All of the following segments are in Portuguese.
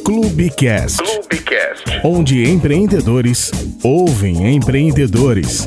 Clubecast, onde empreendedores ouvem empreendedores.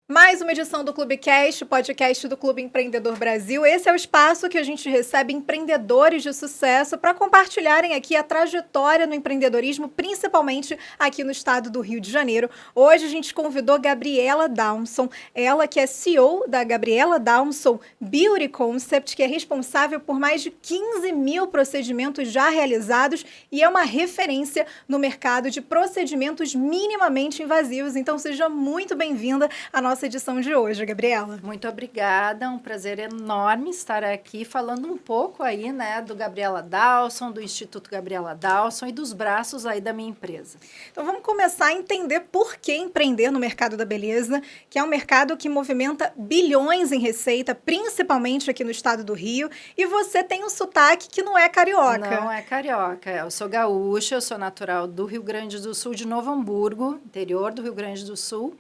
Mais uma edição do Clubecast, o podcast do Clube Empreendedor Brasil. Esse é o espaço que a gente recebe empreendedores de sucesso para compartilharem aqui a trajetória no empreendedorismo, principalmente aqui no estado do Rio de Janeiro. Hoje a gente convidou Gabriela Daunson, ela que é CEO da Gabriela Daunson Beauty Concept, que é responsável por mais de 15 mil procedimentos já realizados e é uma referência no mercado de procedimentos minimamente invasivos. Então seja muito bem-vinda à nossa edição de hoje, Gabriela. Muito obrigada, um prazer enorme estar aqui falando um pouco aí, né, do Gabriela Daunson, do Instituto Gabriela Daunson e dos braços aí da minha empresa. Então vamos começar a entender por que empreender no mercado da beleza, que é um mercado que movimenta bilhões em receita, principalmente aqui no estado do Rio, e você tem um sotaque que não é carioca. Não é carioca, eu sou gaúcha, eu sou natural do Rio Grande do Sul, de Novo Hamburgo, interior do Rio Grande do Sul.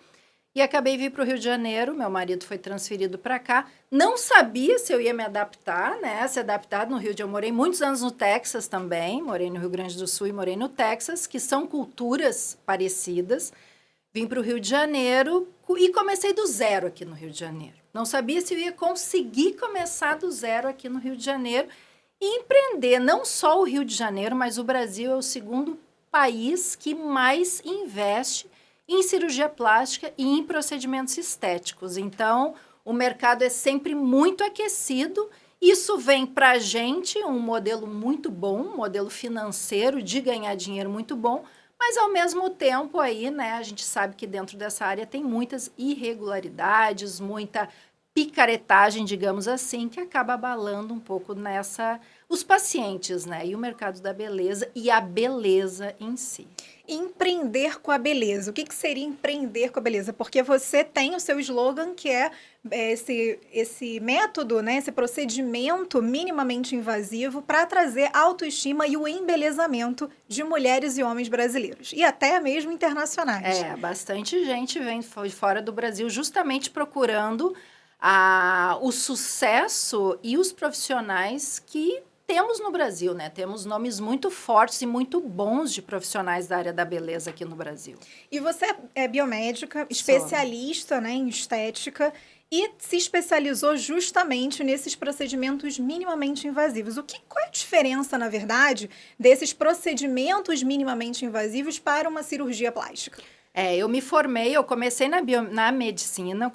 E acabei de vir para o Rio de Janeiro, meu marido foi transferido para cá. Não sabia se eu ia me adaptar, né? Se adaptar no Rio de Janeiro. Eu morei muitos anos no Texas também, morei no Rio Grande do Sul e morei no Texas, que são culturas parecidas. Vim para o Rio de Janeiro e comecei do zero aqui no Rio de Janeiro. Não sabia se eu ia conseguir começar do zero aqui no Rio de Janeiro e empreender. Não só o Rio de Janeiro, mas o Brasil é o segundo país que mais investe em cirurgia plástica e em procedimentos estéticos. Então, o mercado é sempre muito aquecido. Isso vem para a gente um modelo muito bom, um modelo financeiro de ganhar dinheiro muito bom, mas, ao mesmo tempo, aí, né, a gente sabe que dentro dessa área tem muitas irregularidades, muita picaretagem, digamos assim, que acaba abalando um pouco os pacientes, né, e o mercado da beleza e a beleza em si. Empreender com a beleza. O que seria empreender com a beleza? Porque você tem o seu slogan, que é esse método, né, esse procedimento minimamente invasivo para trazer autoestima e o embelezamento de mulheres e homens brasileiros. E até mesmo internacionais. Bastante gente vem de fora do Brasil justamente procurando o sucesso e os profissionais que temos no Brasil, né? Temos nomes muito fortes e muito bons de profissionais da área da beleza aqui no Brasil. E você é biomédica, especialista, né, em estética e se especializou justamente nesses procedimentos minimamente invasivos. Qual é a diferença, na verdade, desses procedimentos minimamente invasivos para uma cirurgia plástica? Eu me formei, eu comecei na medicina,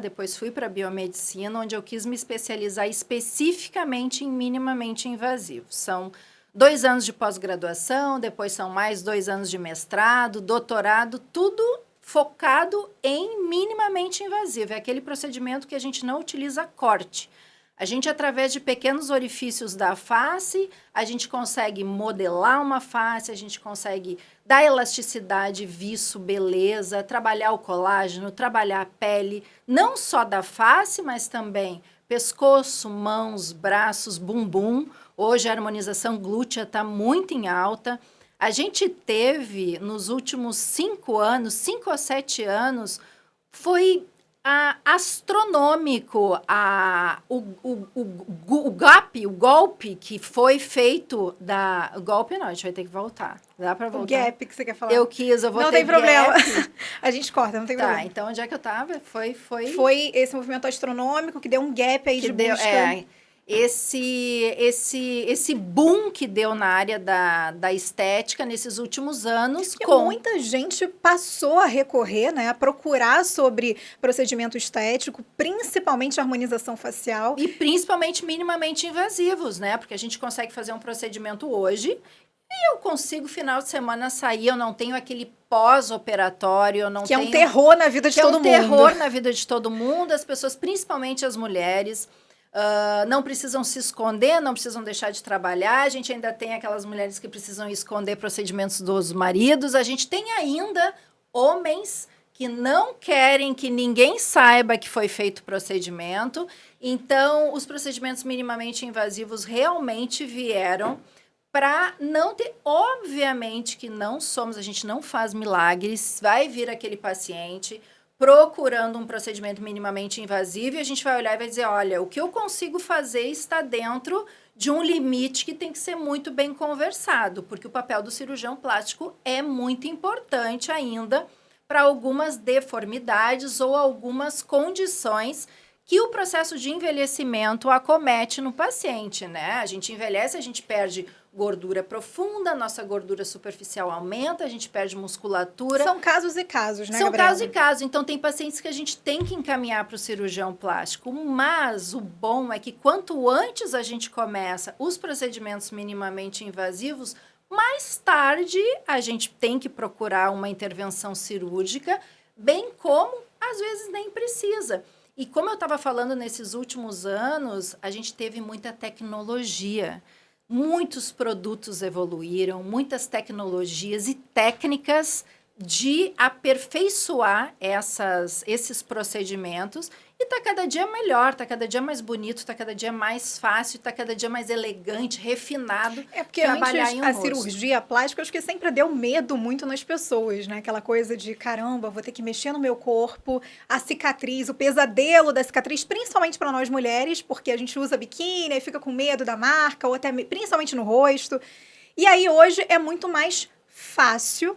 depois fui para a biomedicina, onde eu quis me especializar especificamente em minimamente invasivos. São 2 anos de pós-graduação, depois são mais 2 anos de mestrado, doutorado, tudo focado em minimamente invasivo. É aquele procedimento que a gente não utiliza corte. A gente, através de pequenos orifícios da face, a gente consegue modelar uma face, a gente consegue dar elasticidade, viço, beleza, trabalhar o colágeno, trabalhar a pele, não só da face, mas também pescoço, mãos, braços, bumbum. Hoje a harmonização glútea está muito em alta. A gente teve, nos últimos 5 ou 7 anos, foi astronômico o golpe que foi feito o golpe não, a gente vai ter que voltar. Dá para voltar? O gap que você quer falar. Eu vou não ter tem problema. Gap. A gente corta, não tem problema. Tá, então onde é que eu tava? Foi esse movimento astronômico que deu um gap aí de busca. Esse boom que deu na área da estética nesses últimos anos. Muita gente passou a recorrer, né, a procurar sobre procedimento estético, principalmente harmonização facial. E principalmente minimamente invasivos, né? Porque a gente consegue fazer um procedimento hoje e eu consigo, final de semana, sair. Eu não tenho aquele pós-operatório, eu não tenho... Que é um terror na vida de todo mundo. Que é um terror na vida de todo mundo, as pessoas, principalmente as mulheres... não precisam se esconder, não precisam deixar de trabalhar. A gente ainda tem aquelas mulheres que precisam esconder procedimentos dos maridos. A gente tem ainda homens que não querem que ninguém saiba que foi feito o procedimento. Então, os procedimentos minimamente invasivos realmente vieram para não ter... Obviamente que não somos, a gente não faz milagres. Vai vir aquele paciente... procurando um procedimento minimamente invasivo, e a gente vai olhar e vai dizer, olha, o que eu consigo fazer está dentro de um limite que tem que ser muito bem conversado, porque o papel do cirurgião plástico é muito importante ainda para algumas deformidades ou algumas condições que o processo de envelhecimento acomete no paciente, né? A gente envelhece, a gente perde gordura profunda, nossa gordura superficial aumenta, a gente perde musculatura. São casos e casos, né, São Gabriela? casos e casos. Então, tem pacientes que a gente tem que encaminhar para o cirurgião plástico. Mas o bom é que quanto antes a gente começa os procedimentos minimamente invasivos, mais tarde a gente tem que procurar uma intervenção cirúrgica, bem como, às vezes, nem precisa. E como eu estava falando, nesses últimos anos, a gente teve muita tecnologia. Muitos produtos evoluíram, muitas tecnologias e técnicas de aperfeiçoar esses procedimentos. E está cada dia melhor, está cada dia mais bonito, está cada dia mais fácil, está cada dia mais elegante, refinado. É porque trabalhar antes em um a rosto. cirurgia plástica, acho que sempre deu medo muito nas pessoas, né? Aquela coisa de, caramba, vou ter que mexer no meu corpo, a cicatriz, o pesadelo da cicatriz, principalmente para nós mulheres, porque a gente usa biquíni e fica com medo da marca, ou até principalmente no rosto. E aí hoje é muito mais fácil,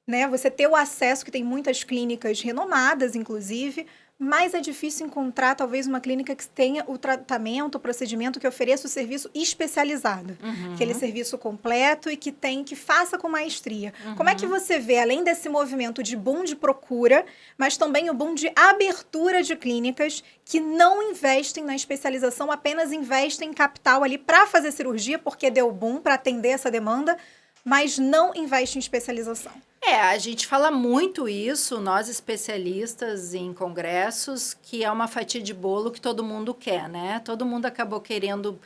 né? Você ter o acesso, que tem muitas clínicas renomadas, inclusive, mas é difícil encontrar, talvez, uma clínica que tenha o tratamento, o procedimento, que ofereça o serviço especializado. Aquele serviço completo e que faça com maestria. Como é que você vê, além desse movimento de boom de procura, mas também o boom de abertura de clínicas que não investem na especialização, apenas investem em capital ali para fazer cirurgia, porque deu boom para atender essa demanda, mas não investe em especialização? A gente fala muito isso, nós especialistas em congressos, que é uma fatia de bolo que todo mundo quer, né? Todo mundo acabou querendo,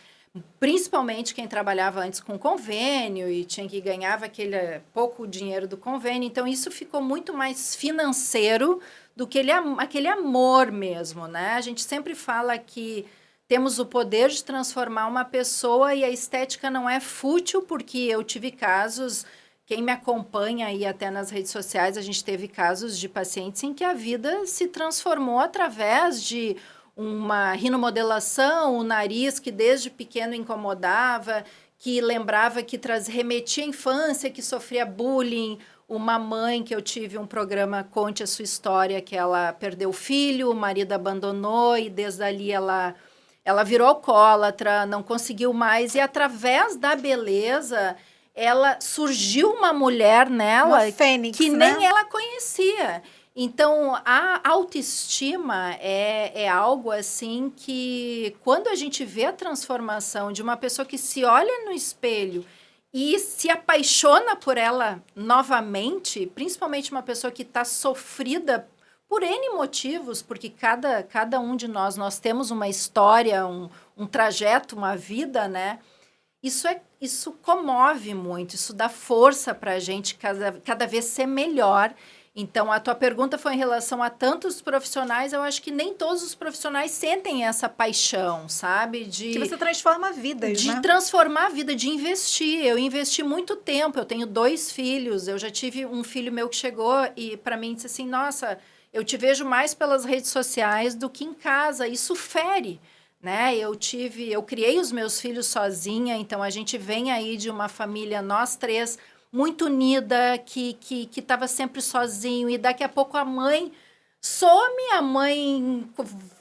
principalmente quem trabalhava antes com convênio e ganhava aquele pouco dinheiro do convênio. Então, isso ficou muito mais financeiro do que aquele amor mesmo, né? A gente sempre fala que temos o poder de transformar uma pessoa e a estética não é fútil, porque eu tive casos... Quem me acompanha aí até nas redes sociais, a gente teve casos de pacientes em que a vida se transformou através de uma rinomodelação, o nariz que desde pequeno incomodava, que lembrava que remetia à infância, que sofria bullying. Uma mãe que eu tive um programa Conte a Sua História, que ela perdeu o filho, o marido abandonou e desde ali ela virou alcoólatra, não conseguiu mais. E através da beleza... surgiu uma mulher nela, uma fênix, que né? nem ela conhecia. Então, a autoestima é algo assim que, quando a gente vê a transformação de uma pessoa que se olha no espelho e se apaixona por ela novamente, principalmente uma pessoa que está sofrida por N motivos, porque cada um de nós temos uma história, um trajeto, uma vida, né? Isso comove muito, isso dá força para a gente cada vez ser melhor. Então, a tua pergunta foi em relação a tantos profissionais, eu acho que nem todos os profissionais sentem essa paixão, sabe? Que você transforma vidas, de né? transformar a vida, de investir. Eu investi muito tempo, eu tenho 2 filhos, eu já tive um filho meu que chegou e para mim disse assim, nossa, eu te vejo mais pelas redes sociais do que em casa, isso fere. Né? Eu criei os meus filhos sozinha, então a gente vem aí de uma família, nós 3, muito unida, que estava sempre sozinho, e daqui a pouco a mãe some, a mãe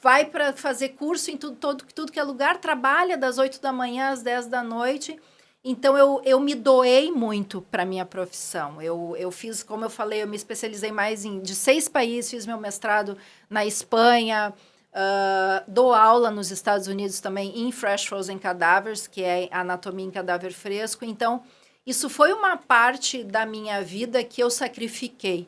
vai para fazer curso em tudo que é lugar, trabalha das 8 da manhã às 10 da noite. Então, eu me doei muito para a minha profissão. Eu fiz, como eu falei, eu me especializei mais de 6 países, fiz meu mestrado na Espanha, dou aula nos Estados Unidos também em Fresh Frozen Cadavers, que é anatomia em cadáver fresco. Então, isso foi uma parte da minha vida que eu sacrifiquei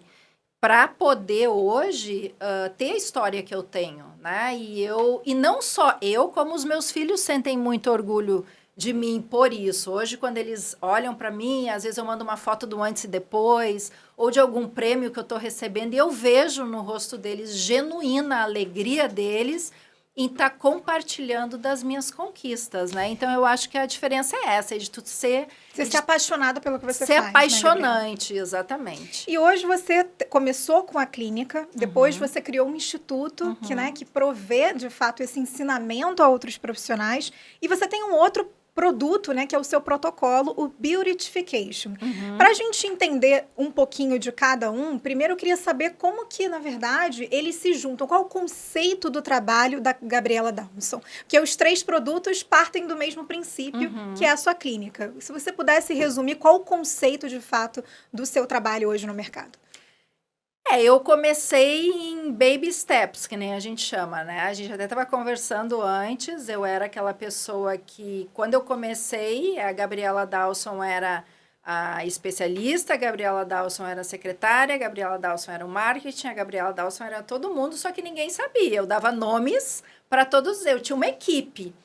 para poder hoje ter a história que eu tenho, né? E não só eu, como os meus filhos sentem muito orgulho de mim por isso. Hoje, quando eles olham para mim, às vezes eu mando uma foto do antes e depois, ou de algum prêmio que eu estou recebendo, e eu vejo no rosto deles genuína alegria deles em estar compartilhando das minhas conquistas, né? Então, eu acho que a diferença é essa, de tu ser... Você ser apaixonada pelo que você ser faz, apaixonante, né, exatamente. E hoje você começou com a clínica, depois você criou um instituto que provê, de fato, esse ensinamento a outros profissionais. E você tem um outro produto, né, que é o seu protocolo, o Beautification. Para a gente entender um pouquinho de cada um, primeiro eu queria saber como que, na verdade, eles se juntam. Qual o conceito do trabalho da Gabriela Dawson? Porque os 3 produtos partem do mesmo princípio, que é a sua clínica. Se você pudesse resumir, qual o conceito, de fato, do seu trabalho hoje no mercado? Eu comecei em baby steps, que nem a gente chama, né? A gente até estava conversando antes, eu era aquela pessoa que, quando eu comecei, a Gabriela Dawson era a especialista, a Gabriela Dawson era a secretária, a Gabriela Dawson era o marketing, a Gabriela Dawson era todo mundo, só que ninguém sabia. Eu dava nomes para todos, eu tinha uma equipe.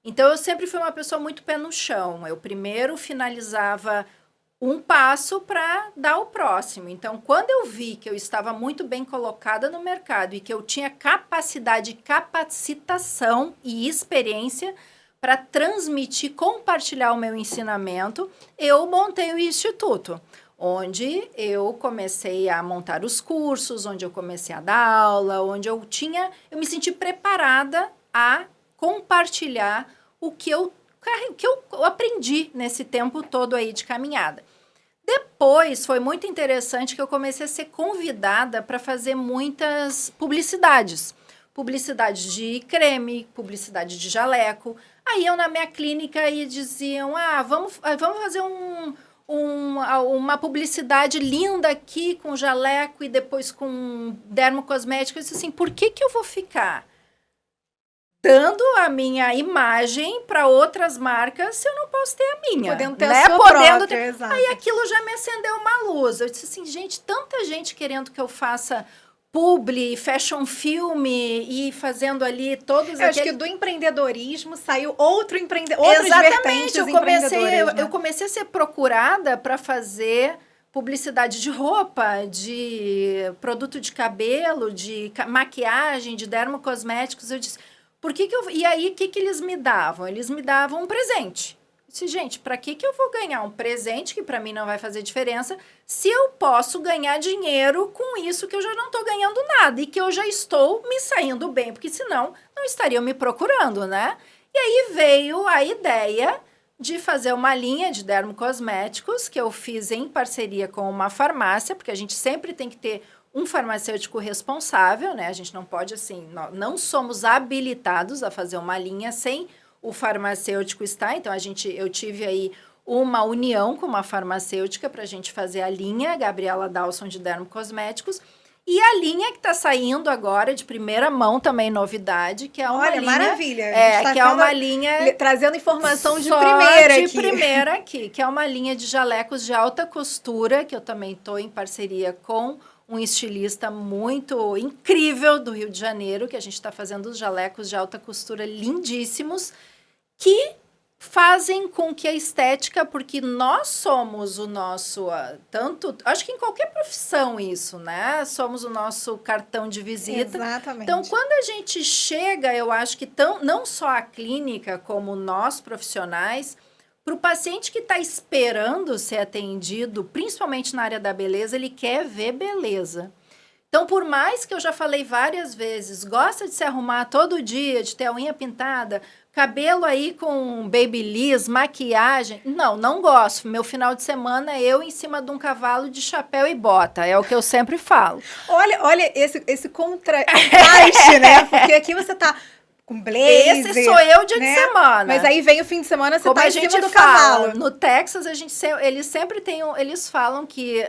Então, eu sempre fui uma pessoa muito pé no chão. Eu primeiro finalizava um passo para dar o próximo. Então, quando eu vi que eu estava muito bem colocada no mercado e que eu tinha capacidade, capacitação e experiência para transmitir, compartilhar o meu ensinamento, eu montei o Instituto, onde eu comecei a montar os cursos, onde eu comecei a dar aula, onde eu me senti preparada a compartilhar o que eu aprendi nesse tempo todo aí de caminhada. Depois, foi muito interessante que eu comecei a ser convidada para fazer muitas publicidades. Publicidade de creme, publicidade de jaleco. Aí eu na minha clínica e diziam, vamos fazer uma publicidade linda aqui com jaleco e depois com dermocosmético. Eu disse assim, por que eu vou ficar dando a minha imagem para outras marcas se eu não posso ter a minha? Podendo ter a sua própria, exato. Aí aquilo já me acendeu uma luz. Eu disse assim, gente, tanta gente querendo que eu faça publi, fashion filme e fazendo ali todos acho que do empreendedorismo saiu outras Exatamente, vertentes eu comecei a ser procurada para fazer publicidade de roupa, de produto de cabelo, de maquiagem, de dermocosméticos. Eu disse... E aí, o que eles me davam? Eles me davam um presente. Eu disse, gente, para que eu vou ganhar um presente que para mim não vai fazer diferença se eu posso ganhar dinheiro com isso que eu já não estou ganhando nada e que eu já estou me saindo bem, porque senão não estariam me procurando, né? E aí veio a ideia de fazer uma linha de dermocosméticos que eu fiz em parceria com uma farmácia, porque a gente sempre tem que ter um farmacêutico responsável, né? A gente não pode, assim, não somos habilitados a fazer uma linha sem o farmacêutico estar. Então, eu tive aí uma união com uma farmacêutica para a gente fazer a linha Gabriela Dawson de dermocosméticos. E a linha que está saindo agora, de primeira mão, também novidade, que é uma linha... maravilha. Que é uma linha... Trazendo informação de primeira aqui. de primeira aqui, que é uma linha de jalecos de alta costura, que eu também estou em parceria com um estilista muito incrível do Rio de Janeiro, que a gente está fazendo os jalecos de alta costura lindíssimos, que fazem com que a estética, porque nós somos o nosso, acho que em qualquer profissão isso, né? Somos o nosso cartão de visita. Exatamente. Então, quando a gente chega, eu acho que não só a clínica, como nós profissionais, para o paciente que está esperando ser atendido, principalmente na área da beleza, ele quer ver beleza. Então, por mais que eu já falei várias vezes, gosta de se arrumar todo dia, de ter a unha pintada, cabelo aí com babyliss, maquiagem, não gosto. Meu final de semana é eu em cima de um cavalo de chapéu e bota, é o que eu sempre falo. Olha esse contraste, né? Porque aqui você tá com blazer. Esse sou eu dia de semana. Mas aí vem o fim de semana, você Como tá em cima do cavalo. No Texas, eles sempre eles falam que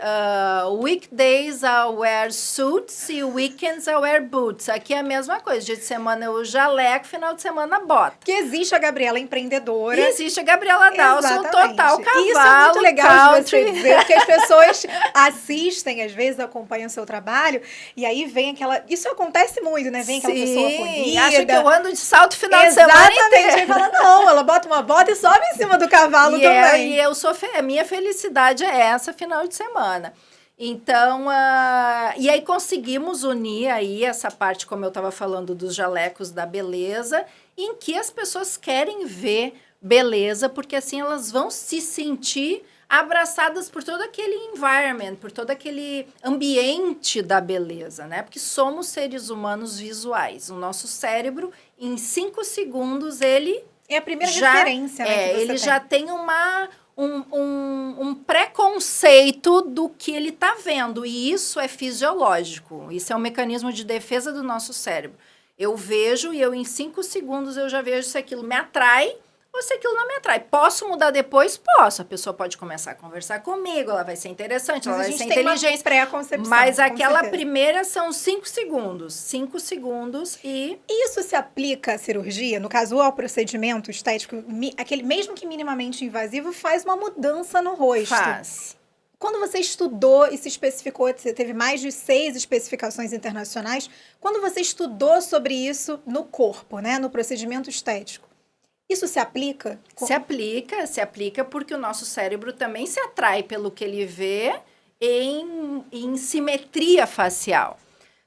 weekdays I wear suits e weekends I wear boots. Aqui é a mesma coisa. Dia de semana eu jaleco, final de semana bota. Porque existe a Gabriela empreendedora. E existe a Gabriela Dawson, total cavalo, e isso é muito legal country. De você dizer, porque as pessoas assistem, às vezes acompanham o seu trabalho, e aí vem aquela... Isso acontece muito, né? Vem aquela pessoa polida. Acha que eu ando de salto final de semana inteiro. Exatamente. Fala, não, ela bota uma bota e sobe em cima do cavalo também. A minha felicidade é essa final de semana. Então, e aí conseguimos unir aí essa parte, como eu estava falando, dos jalecos da beleza, em que as pessoas querem ver beleza, porque assim elas vão se sentir abraçadas por todo aquele environment, por todo aquele ambiente da beleza, né? Porque somos seres humanos visuais. O nosso cérebro, em 5 segundos, ele... É a primeira referência, né, que você ele já tem um preconceito do que ele está vendo. E isso é fisiológico. Isso é um mecanismo de defesa do nosso cérebro. Eu vejo e em 5 segundos eu já vejo se aquilo me atrai ou se aquilo não me atrai. Posso mudar depois? Posso. A pessoa pode começar a conversar comigo, ela vai ser interessante, ela vai ser inteligente. Mas aquela primeira são 5 segundos. 5 segundos e... Isso se aplica à cirurgia? No caso, ao procedimento estético, aquele mesmo que minimamente invasivo, faz uma mudança no rosto. Faz. Quando você estudou e se especificou, você teve mais de 6 especificações internacionais, quando você estudou sobre isso no corpo, né, no procedimento estético, isso se aplica? Se aplica porque o nosso cérebro também se atrai pelo que ele vê em simetria facial.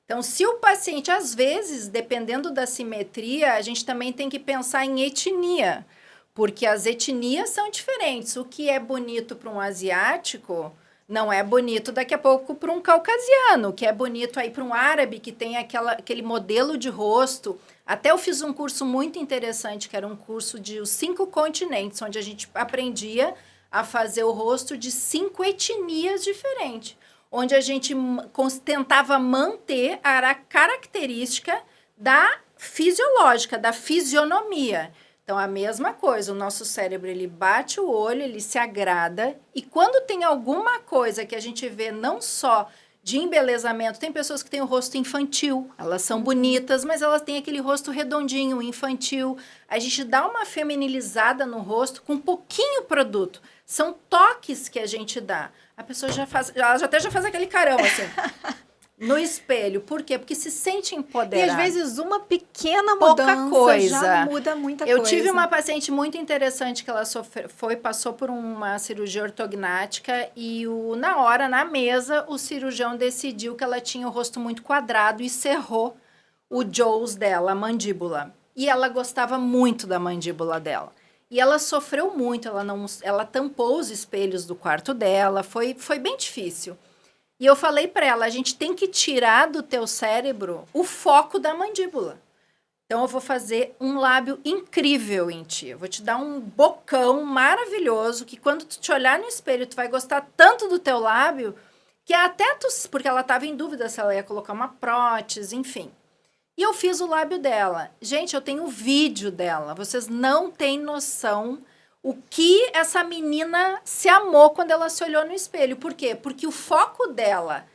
Então, se o paciente, às vezes, dependendo da simetria, a gente também tem que pensar em etnia, porque as etnias são diferentes. O que é bonito para um asiático não é bonito daqui a pouco para um caucasiano, o que é bonito aí para um árabe que tem aquele modelo de rosto. Até eu fiz um curso muito interessante, que era um curso de os 5 continentes, onde a gente aprendia a fazer o rosto de 5 etnias diferentes, onde a gente tentava manter a característica da fisiológica, da fisionomia. Então, a mesma coisa, o nosso cérebro, ele bate o olho, ele se agrada, e quando tem alguma coisa que a gente vê não só de embelezamento, tem pessoas que têm o rosto infantil, elas são bonitas, mas elas têm aquele rosto redondinho, infantil. A gente dá uma feminilizada no rosto com pouquinho produto. São toques que a gente dá. A pessoa já faz aquele carão, assim, no espelho. Por quê? Porque se sente empoderada. E às vezes uma pequena mudança já muda muita coisa. Eu tive uma paciente muito interessante que ela passou por uma cirurgia ortognática e na hora, na mesa, o cirurgião decidiu que ela tinha o rosto muito quadrado e cerrou o jaws dela, a mandíbula. E ela gostava muito da mandíbula dela. E ela sofreu muito, ela tampou os espelhos do quarto dela, foi bem difícil. E eu falei para ela, a gente tem que tirar do teu cérebro o foco da mandíbula. Então, eu vou fazer um lábio incrível em ti. Eu vou te dar um bocão maravilhoso, que quando tu te olhar no espelho, tu vai gostar tanto do teu lábio, que até porque ela estava em dúvida se ela ia colocar uma prótese, enfim. E eu fiz o lábio dela. Gente, eu tenho o vídeo dela. Vocês não têm noção o que essa menina se amou quando ela se olhou no espelho. Por quê? Porque o foco dela,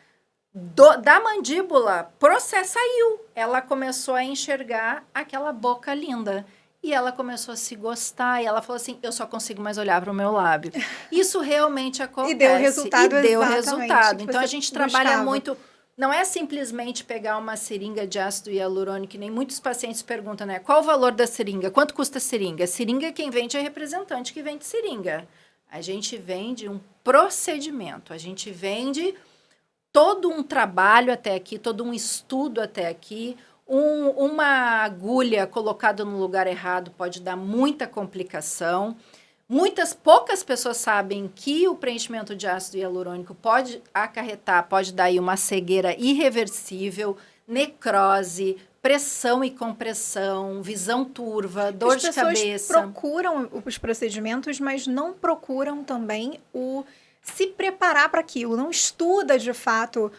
da mandíbula, saiu. Ela começou a enxergar aquela boca linda. E ela começou a se gostar. E ela falou assim, eu só consigo mais olhar para o meu lábio. Isso realmente acontece. E deu resultado. E deu resultado. Então, a gente trabalha muito... Não é simplesmente pegar uma seringa de ácido hialurônico, que nem muitos pacientes perguntam, né? Qual o valor da seringa? Quanto custa a seringa? Seringa, quem vende é representante que vende seringa. A gente vende um procedimento, a gente vende todo um trabalho até aqui, todo um estudo até aqui. Uma agulha colocada no lugar errado pode dar muita complicação. Poucas pessoas sabem que o preenchimento de ácido hialurônico pode dar aí uma cegueira irreversível, necrose, pressão e compressão, visão turva, dor de cabeça. As pessoas procuram os procedimentos, mas não procuram também se preparar para aquilo, não estuda de fato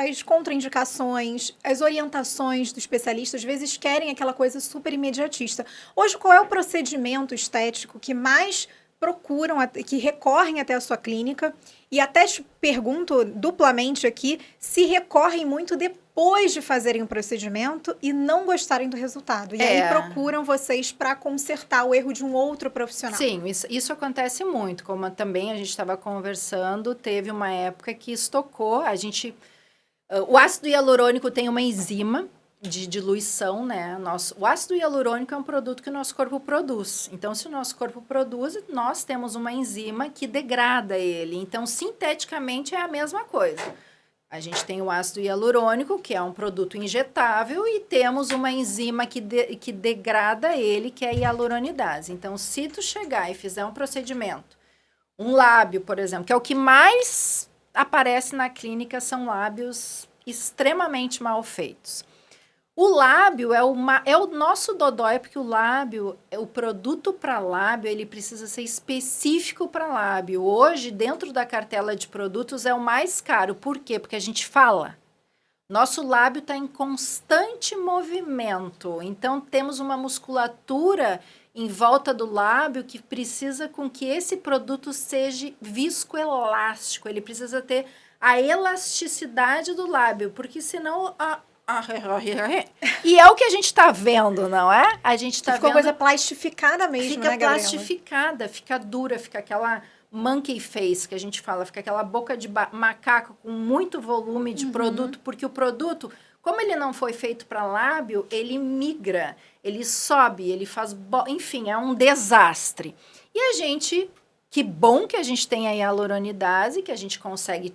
as contraindicações, as orientações do especialista, às vezes querem aquela coisa super imediatista. Hoje, qual é o procedimento estético que mais procuram, que recorrem até a sua clínica? E até te pergunto duplamente aqui, se recorrem muito depois de fazerem o procedimento e não gostarem do resultado. E aí procuram vocês para consertar o erro de um outro profissional. Sim, isso acontece muito. Como também a gente estava conversando, teve uma época que estocou, o ácido hialurônico tem uma enzima de diluição, né? O ácido hialurônico é um produto que o nosso corpo produz. Então, se o nosso corpo produz, nós temos uma enzima que degrada ele. Então, sinteticamente, é a mesma coisa. A gente tem o ácido hialurônico, que é um produto injetável, e temos uma enzima que degrada ele, que é a hialuronidase. Então, se tu chegar e fizer um procedimento, um lábio, por exemplo, que é o que mais aparece na clínica, são lábios extremamente mal feitos. O lábio é o nosso dodói, porque o lábio, o produto para lábio, ele precisa ser específico para lábio. Hoje, dentro da cartela de produtos, é o mais caro. Por quê? Porque a gente fala. Nosso lábio está em constante movimento. Então, temos uma musculatura em volta do lábio que precisa com que esse produto seja viscoelástico. Ele precisa ter a elasticidade do lábio, porque senão... E é o que a gente está vendo, não é? A gente está vendo... Ficou coisa plastificada mesmo, fica, né, Gabriela? Fica plastificada, fica dura, fica aquela monkey face que a gente fala, fica aquela boca de macaco com muito volume de produto, porque o produto, como ele não foi feito para lábio, ele migra, ele sobe, ele faz... Enfim, é um desastre. E a gente... Que bom que a gente tem a hialuronidase, que a gente consegue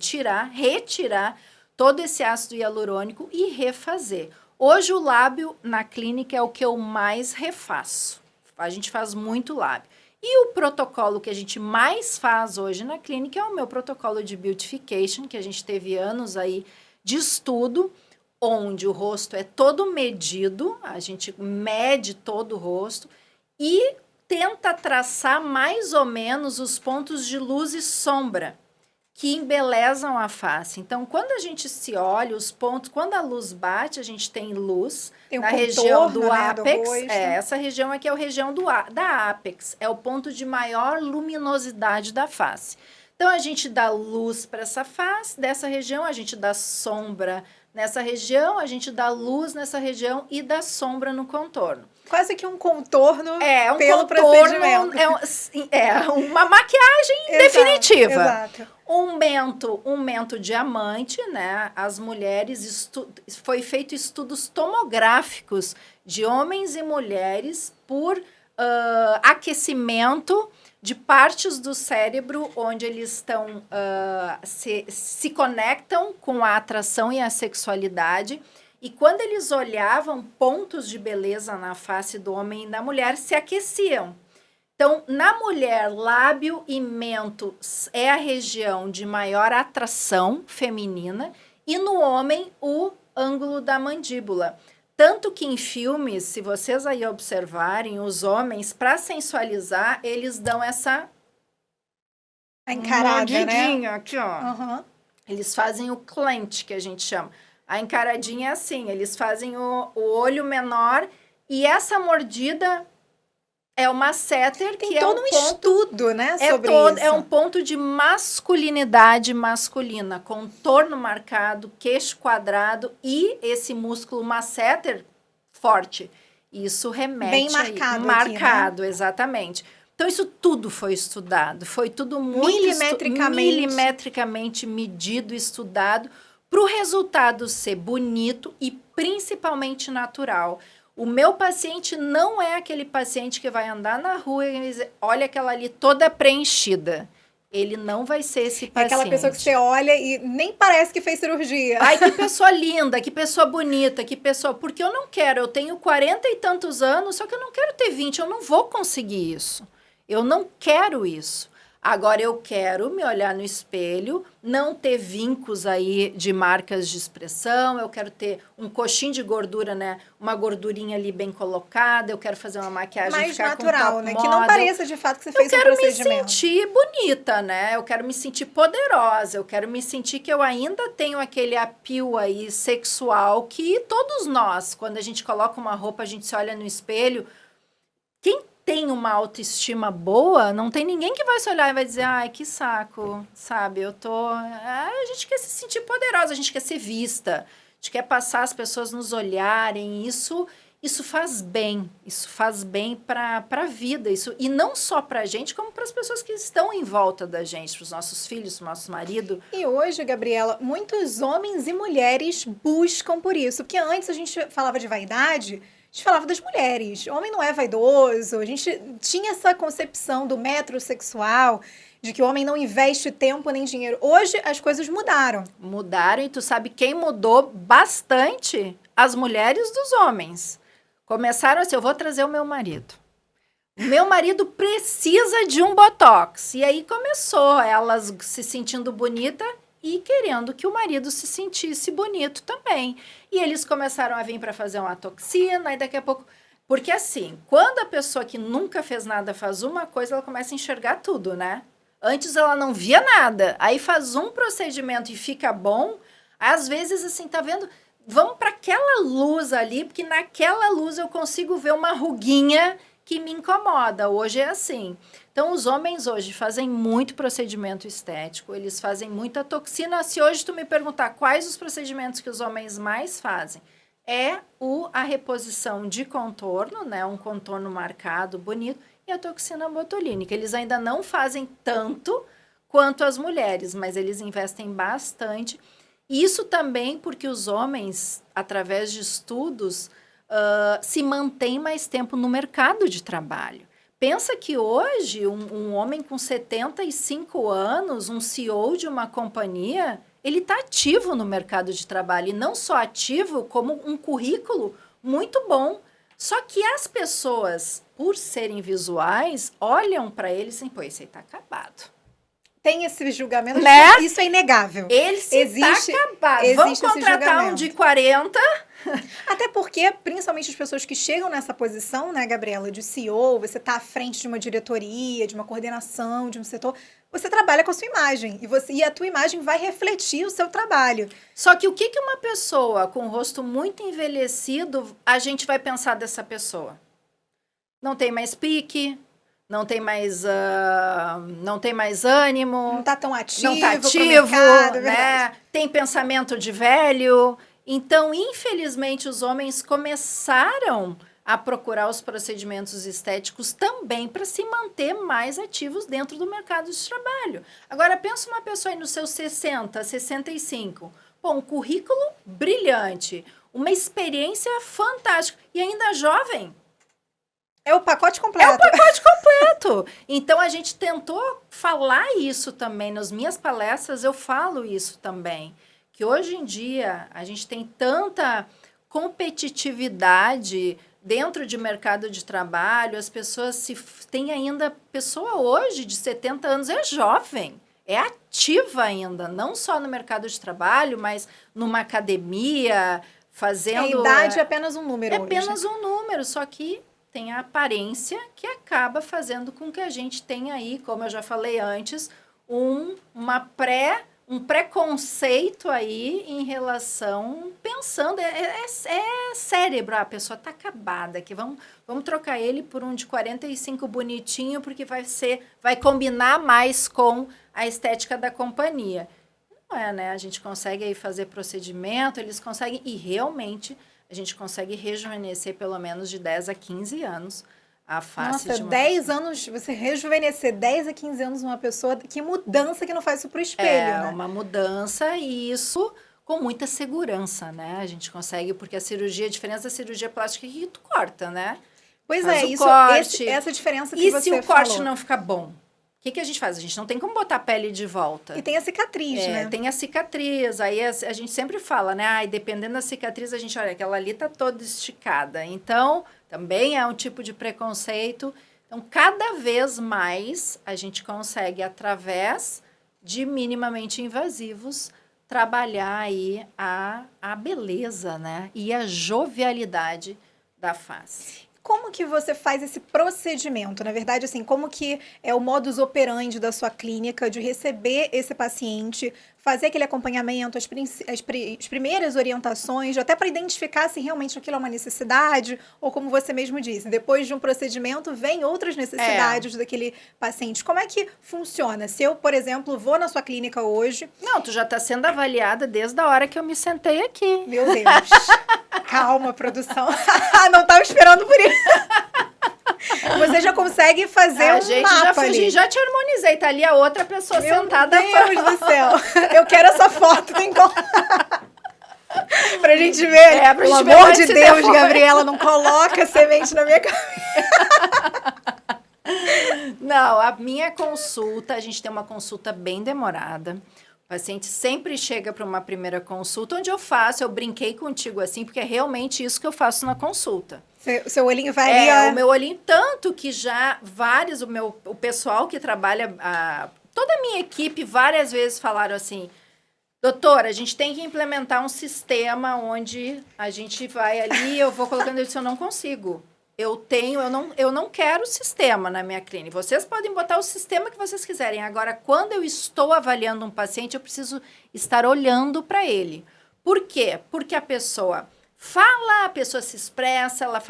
retirar todo esse ácido hialurônico e refazer. Hoje o lábio na clínica é o que eu mais refaço. A gente faz muito lábio. E o protocolo que a gente mais faz hoje na clínica é o meu protocolo de beautification, que a gente teve anos aí de estudo, onde o rosto é todo medido, a gente mede todo o rosto e tenta traçar mais ou menos os pontos de luz e sombra que embelezam a face. Então, quando a gente se olha, os pontos, quando a luz bate, a gente tem luz na região do ápex. Essa região aqui é a região da ápex, é o ponto de maior luminosidade da face. Então, a gente dá luz para essa face, dessa região, a gente dá sombra nessa região, a gente dá luz nessa região e dá sombra no contorno. Quase que um contorno pelo procedimento. É uma maquiagem definitiva. Exato. Um mento diamante, né? As mulheres, foi feito estudos tomográficos de homens e mulheres por aquecimento de partes do cérebro onde eles estão se conectam com a atração e a sexualidade. E quando eles olhavam pontos de beleza na face do homem e da mulher, se aqueciam. Então, na mulher, lábio e mento é a região de maior atração feminina e no homem, o ângulo da mandíbula. Tanto que em filmes, se vocês aí observarem, os homens, para sensualizar, eles dão essa encarada, né? Aqui, ó. Eles fazem o clench, que a gente chama. A encaradinha é assim, eles fazem o olho menor e essa mordida é uma setter que é todo um estudo, né, sobre isso. É um ponto de masculinidade masculina, contorno marcado, queixo quadrado e esse músculo masseter forte. Isso remete bem marcado, marcado, aqui, né? Exatamente. Então, isso tudo foi estudado, foi tudo muito milimetricamente medido, estudado, para o resultado ser bonito e principalmente natural. O meu paciente não é aquele paciente que vai andar na rua e dizer, olha aquela ali toda preenchida. Ele não vai ser esse paciente. É aquela pessoa que você olha e nem parece que fez cirurgia. Ai, que pessoa linda, que pessoa bonita, que pessoa... Porque eu não quero, eu tenho 40 e tantos anos, só que eu não quero ter 20, eu não vou conseguir isso. Eu não quero isso. Agora, eu quero me olhar no espelho, não ter vincos aí de marcas de expressão, eu quero ter um coxinho de gordura, né? Uma gordurinha ali bem colocada, eu quero fazer uma maquiagem mais ficar natural, com né? top Que não pareça de fato que você fez um procedimento. Eu quero me sentir bonita, né? Eu quero me sentir poderosa, eu quero me sentir que eu ainda tenho aquele appeal aí sexual que todos nós, quando a gente coloca uma roupa, a gente se olha no espelho, quem tem uma autoestima boa, não tem ninguém que vai se olhar e vai dizer, ai, que saco, sabe? A gente quer se sentir poderosa, a gente quer ser vista, a gente quer passar as pessoas nos olharem, isso Isso faz bem para a vida, e não só para a gente, como para as pessoas que estão em volta da gente, para os nossos filhos, para o nosso marido. E hoje, Gabriela, muitos homens e mulheres buscam por isso, porque antes a gente falava de vaidade, a gente falava das mulheres. O homem não é vaidoso, a gente tinha essa concepção do metrosexual, de que o homem não investe tempo nem dinheiro. Hoje as coisas mudaram. Mudaram, e tu sabe quem mudou bastante? As mulheres dos homens. Começaram assim, eu vou trazer o meu marido. O meu marido precisa de um botox. E aí começou elas se sentindo bonita e querendo que o marido se sentisse bonito também. E eles começaram a vir para fazer uma toxina, e daqui a pouco... Porque assim, quando a pessoa que nunca fez nada faz uma coisa, ela começa a enxergar tudo, né? Antes ela não via nada. Aí faz um procedimento e fica bom. Às vezes, assim, tá vendo... Vamos para aquela luz ali, porque naquela luz eu consigo ver uma ruguinha que me incomoda. Hoje é assim. Então, os homens hoje fazem muito procedimento estético, eles fazem muita toxina. Se hoje tu me perguntar quais os procedimentos que os homens mais fazem, é a reposição de contorno, né? Um contorno marcado, bonito, e a toxina botulínica. Eles ainda não fazem tanto quanto as mulheres, mas eles investem bastante. Isso também porque os homens, através de estudos, se mantêm mais tempo no mercado de trabalho. Pensa que hoje um homem com 75 anos, um CEO de uma companhia, ele está ativo no mercado de trabalho. E não só ativo, como um currículo muito bom. Só que as pessoas, por serem visuais, olham para ele e dizem, pô, esse aí está acabado. Tem esse julgamento, né? Isso é inegável. Ele está acabado. Vamos contratar um de 40. Até porque, principalmente as pessoas que chegam nessa posição, né, Gabriela, de CEO, você está à frente de uma diretoria, de uma coordenação, de um setor, você trabalha com a sua imagem. E a tua imagem vai refletir o seu trabalho. Só que o que uma pessoa com o rosto muito envelhecido, a gente vai pensar dessa pessoa? Não tem mais pique, não tem mais ânimo. Não está tão ativo. Não está ativo, mercado, né? Tem pensamento de velho. Então, infelizmente, os homens começaram a procurar os procedimentos estéticos também para se manter mais ativos dentro do mercado de trabalho. Agora, pensa uma pessoa aí nos seus 60, 65. Pô, um currículo brilhante, uma experiência fantástica e ainda jovem. É o pacote completo. É o pacote completo. Então, a gente tentou falar isso também. Nas minhas palestras, eu falo isso também. Que hoje em dia, a gente tem tanta competitividade dentro de mercado de trabalho. As pessoas tem ainda... Pessoa hoje de 70 anos é jovem. É ativa ainda. Não só no mercado de trabalho, mas numa academia, fazendo... A idade é apenas um número hoje. É apenas um número, só que... tem a aparência que acaba fazendo com que a gente tenha aí, como eu já falei antes, um preconceito aí em relação, pensando, é cérebro, a pessoa está acabada aqui, vamos trocar ele por um de 45 bonitinho, porque vai combinar mais com a estética da companhia. Não é, né? A gente consegue aí fazer procedimento, eles conseguem, e realmente... a gente consegue rejuvenescer pelo menos de 10 a 15 anos a face de uma 10 anos, você rejuvenescer 10 a 15 anos uma pessoa, que mudança que não faz isso pro espelho, né? É uma mudança, e isso com muita segurança, né? A gente consegue, porque a diferença da cirurgia plástica é que tu corta, né? Pois faz essa diferença que você falou. E se o corte não ficar bom? O que a gente faz? A gente não tem como botar a pele de volta. E tem a cicatriz, né? Tem a cicatriz. Aí a gente sempre fala, né? Dependendo da cicatriz, a gente olha, aquela ali tá toda esticada. Então, também é um tipo de preconceito. Então, cada vez mais, a gente consegue, através de minimamente invasivos, trabalhar aí a beleza, né? E a jovialidade da face. Como que você faz esse procedimento? Na verdade, assim, como que é o modus operandi da sua clínica de receber esse paciente, fazer aquele acompanhamento, as primeiras orientações, até para identificar se realmente aquilo é uma necessidade, ou como você mesmo disse, depois de um procedimento, vem outras necessidades daquele paciente. Como é que funciona? Se eu, por exemplo, vou na sua clínica hoje... Não, tu já está sendo avaliada desde a hora que eu me sentei aqui. Meu Deus! Calma, produção. Não estava esperando por isso. Você já consegue fazer um mapa ali. Já te harmonizei. Tá ali a outra pessoa sentada. Meu Deus do céu. Eu quero essa foto. Tem como... Pra gente ver. Pelo amor de Deus, Gabriela, não coloca semente na minha cabeça. Não, a minha consulta, a gente tem uma consulta bem demorada. O paciente sempre chega para uma primeira consulta, onde eu brinquei contigo assim, porque é realmente isso que eu faço na consulta. Seu olhinho vai ali, o meu olhinho, tanto que já o pessoal que trabalha, toda a minha equipe várias vezes falaram assim, doutora, a gente tem que implementar um sistema onde a gente vai ali, eu vou colocando, eu disse, eu não consigo. Eu não quero sistema na minha clínica. Vocês podem botar o sistema que vocês quiserem. Agora, quando eu estou avaliando um paciente, eu preciso estar olhando para ele. Por quê? Porque a pessoa fala, a pessoa se expressa, ela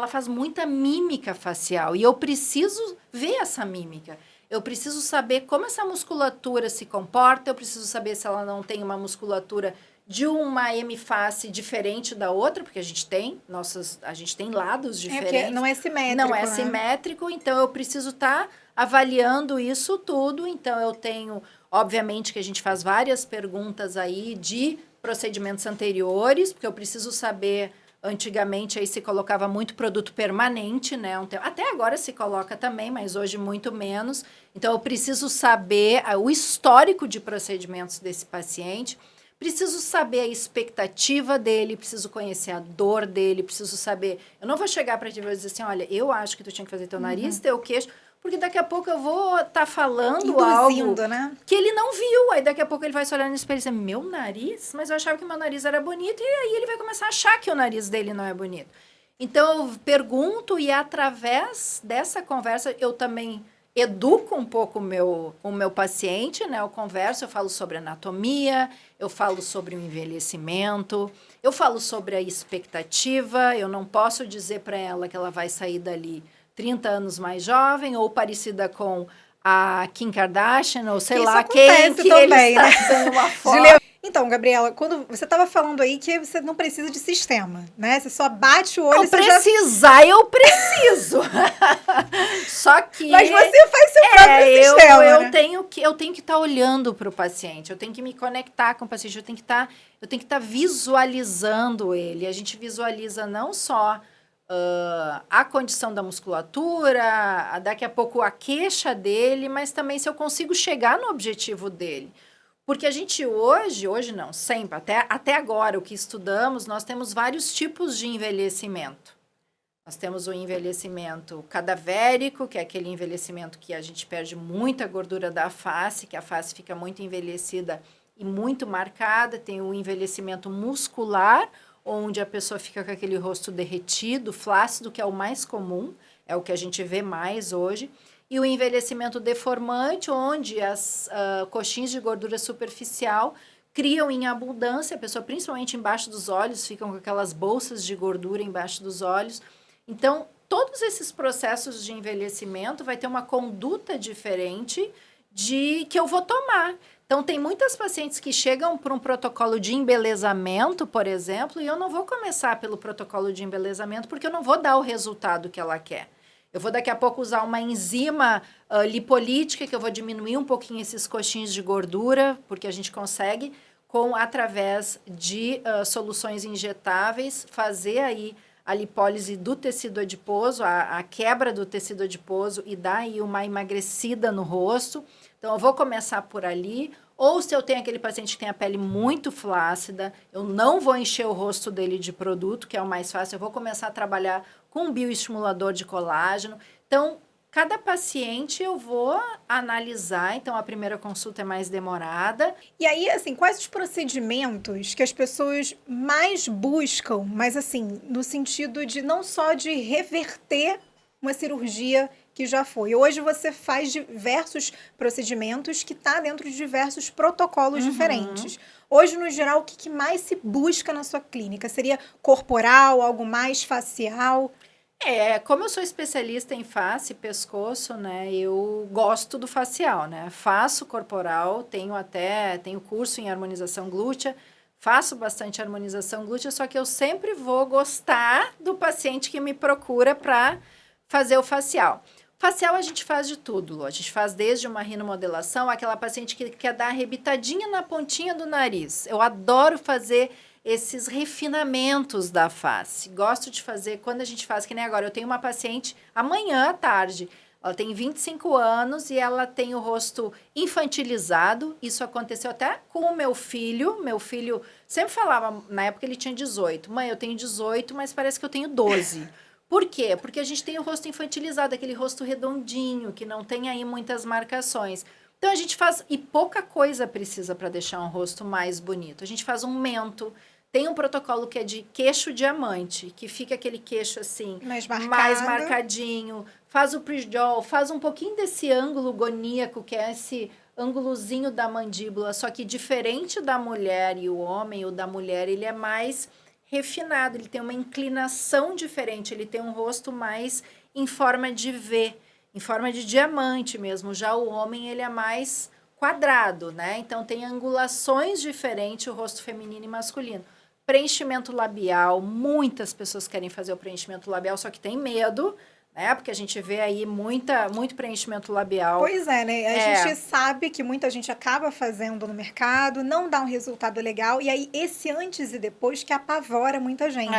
faz muita mímica facial. E eu preciso ver essa mímica. Eu preciso saber como essa musculatura se comporta, eu preciso saber se ela não tem uma musculatura de uma hemiface diferente da outra, porque a gente tem lados diferentes. Não é simétrico. Não é simétrico, então eu preciso estar avaliando isso tudo. Então eu tenho, obviamente que a gente faz várias perguntas aí de procedimentos anteriores, porque eu preciso saber, antigamente aí se colocava muito produto permanente, né? Até agora se coloca também, mas hoje muito menos. Então eu preciso saber o histórico de procedimentos desse paciente. Preciso saber a expectativa dele, preciso conhecer a dor dele, preciso saber... Eu não vou chegar para ti e dizer assim, olha, eu acho que tu tinha que fazer teu nariz, teu queixo, porque daqui a pouco eu vou estar falando algo né? Que ele não viu. Aí daqui a pouco ele vai se olhar no espelho e dizer, meu nariz? Mas eu achava que meu nariz era bonito, e aí ele vai começar a achar que o nariz dele não é bonito. Então, eu pergunto e através dessa conversa eu também... educo um pouco o meu paciente, né? Eu converso, eu falo sobre anatomia, eu falo sobre o envelhecimento, eu falo sobre a expectativa, eu não posso dizer para ela que ela vai sair dali 30 anos mais jovem ou parecida com a Kim Kardashian, ou sei lá quem que também, ele está dando uma foto. Então, Gabriela, quando você estava falando aí que você não precisa de sistema, né? Você só bate o olho... Não precisar, eu preciso. Só que... Mas você faz seu próprio sistema, eu né? tenho que estar olhando para o paciente, eu tenho que me conectar com o paciente, eu tenho que estar visualizando ele. A gente visualiza não só a condição da musculatura, daqui a pouco a queixa dele, mas também se eu consigo chegar no objetivo dele. Porque a gente hoje não, sempre, até agora, o que estudamos, nós temos vários tipos de envelhecimento. Nós temos o envelhecimento cadavérico, que é aquele envelhecimento que a gente perde muita gordura da face, que a face fica muito envelhecida e muito marcada. Tem o envelhecimento muscular, onde a pessoa fica com aquele rosto derretido, flácido, que é o mais comum, é o que a gente vê mais hoje. E o envelhecimento deformante, onde as coxins de gordura superficial criam em abundância, a pessoa principalmente embaixo dos olhos, ficam com aquelas bolsas de gordura embaixo dos olhos. Então, todos esses processos de envelhecimento vai ter uma conduta diferente que eu vou tomar. Então, tem muitas pacientes que chegam para um protocolo de embelezamento, por exemplo, e eu não vou começar pelo protocolo de embelezamento porque eu não vou dar o resultado que ela quer. Eu vou daqui a pouco usar uma enzima lipolítica, que eu vou diminuir um pouquinho esses coxins de gordura, porque a gente consegue, através de soluções injetáveis, fazer aí a lipólise do tecido adiposo, a quebra do tecido adiposo e dar aí uma emagrecida no rosto. Então, eu vou começar por ali. Ou se eu tenho aquele paciente que tem a pele muito flácida, eu não vou encher o rosto dele de produto, que é o mais fácil, eu vou começar a trabalhar com um bioestimulador de colágeno. Então, cada paciente eu vou analisar, então a primeira consulta é mais demorada. E aí, assim, quais os procedimentos que as pessoas mais buscam, mas assim, no sentido de não só de reverter uma cirurgia que já foi. Hoje você faz diversos procedimentos que está dentro de diversos protocolos diferentes. Hoje, no geral, o que mais se busca na sua clínica? Seria corporal, algo mais facial? Como eu sou especialista em face e pescoço, né, eu gosto do facial, né? Faço corporal, tenho curso em harmonização glútea, faço bastante harmonização glútea, só que eu sempre vou gostar do paciente que me procura para fazer o facial. Facial a gente faz de tudo, Lu. A gente faz desde uma rinomodelação, aquela paciente que quer dar arrebitadinha na pontinha do nariz. Eu adoro fazer esses refinamentos da face. Gosto de fazer, quando a gente faz, que nem agora, eu tenho uma paciente amanhã à tarde, ela tem 25 anos e ela tem o rosto infantilizado. Isso aconteceu até com o meu filho. Meu filho sempre falava, na época ele tinha 18. Mãe, eu tenho 18, mas parece que eu tenho 12. Por quê? Porque a gente tem o rosto infantilizado, aquele rosto redondinho, que não tem aí muitas marcações. Então, a gente faz... E pouca coisa precisa para deixar um rosto mais bonito. A gente faz um mento. Tem um protocolo que é de queixo diamante, que fica aquele queixo assim, mais marcadinho. Faz o pre-jaw, faz um pouquinho desse ângulo goníaco, que é esse ângulozinho da mandíbula. Só que diferente da mulher e o homem, o da mulher, ele é mais refinado, ele tem uma inclinação diferente, ele tem um rosto mais em forma de V, em forma de diamante mesmo. Já o homem, ele é mais quadrado, né? Então, tem angulações diferentes, o rosto feminino e masculino. Preenchimento labial, muitas pessoas querem fazer o preenchimento labial, só que tem medo, né? Porque a gente vê aí muito preenchimento labial. Pois é, né? A gente sabe que muita gente acaba fazendo no mercado, não dá um resultado legal, e aí esse antes e depois que apavora muita gente.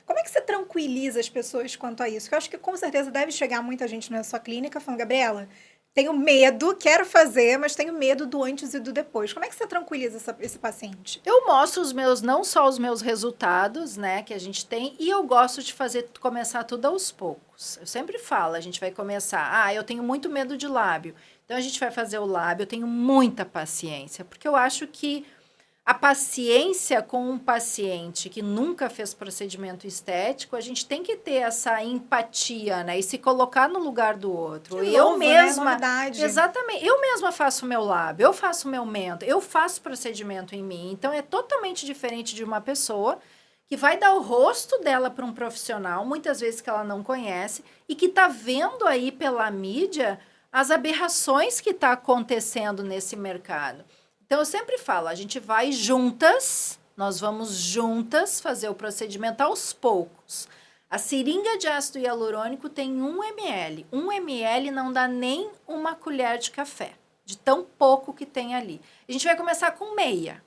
Como é que você tranquiliza as pessoas quanto a isso? Porque eu acho que com certeza deve chegar muita gente na sua clínica falando, Gabriela, tenho medo, quero fazer, mas tenho medo do antes e do depois. Como é que você tranquiliza esse paciente? Eu mostro não só os meus resultados, né, que a gente tem, e eu gosto de começar tudo aos poucos. Eu sempre falo, a gente vai começar, eu tenho muito medo de lábio. Então, a gente vai fazer o lábio, eu tenho muita paciência, porque eu acho que a paciência com um paciente que nunca fez procedimento estético, a gente tem que ter essa empatia, né? E se colocar no lugar do outro. Eu mesma, né? Exatamente. Eu mesma faço meu lábio, eu faço meu mento, eu faço procedimento em mim. Então, é totalmente diferente de uma pessoa que vai dar o rosto dela para um profissional, muitas vezes que ela não conhece, e que está vendo aí pela mídia as aberrações que está acontecendo nesse mercado. Então, eu sempre falo, a gente vai juntas, nós vamos juntas fazer o procedimento aos poucos. A seringa de ácido hialurônico tem 1 ml. 1 ml não dá nem uma colher de café, de tão pouco que tem ali. A gente vai começar com meia.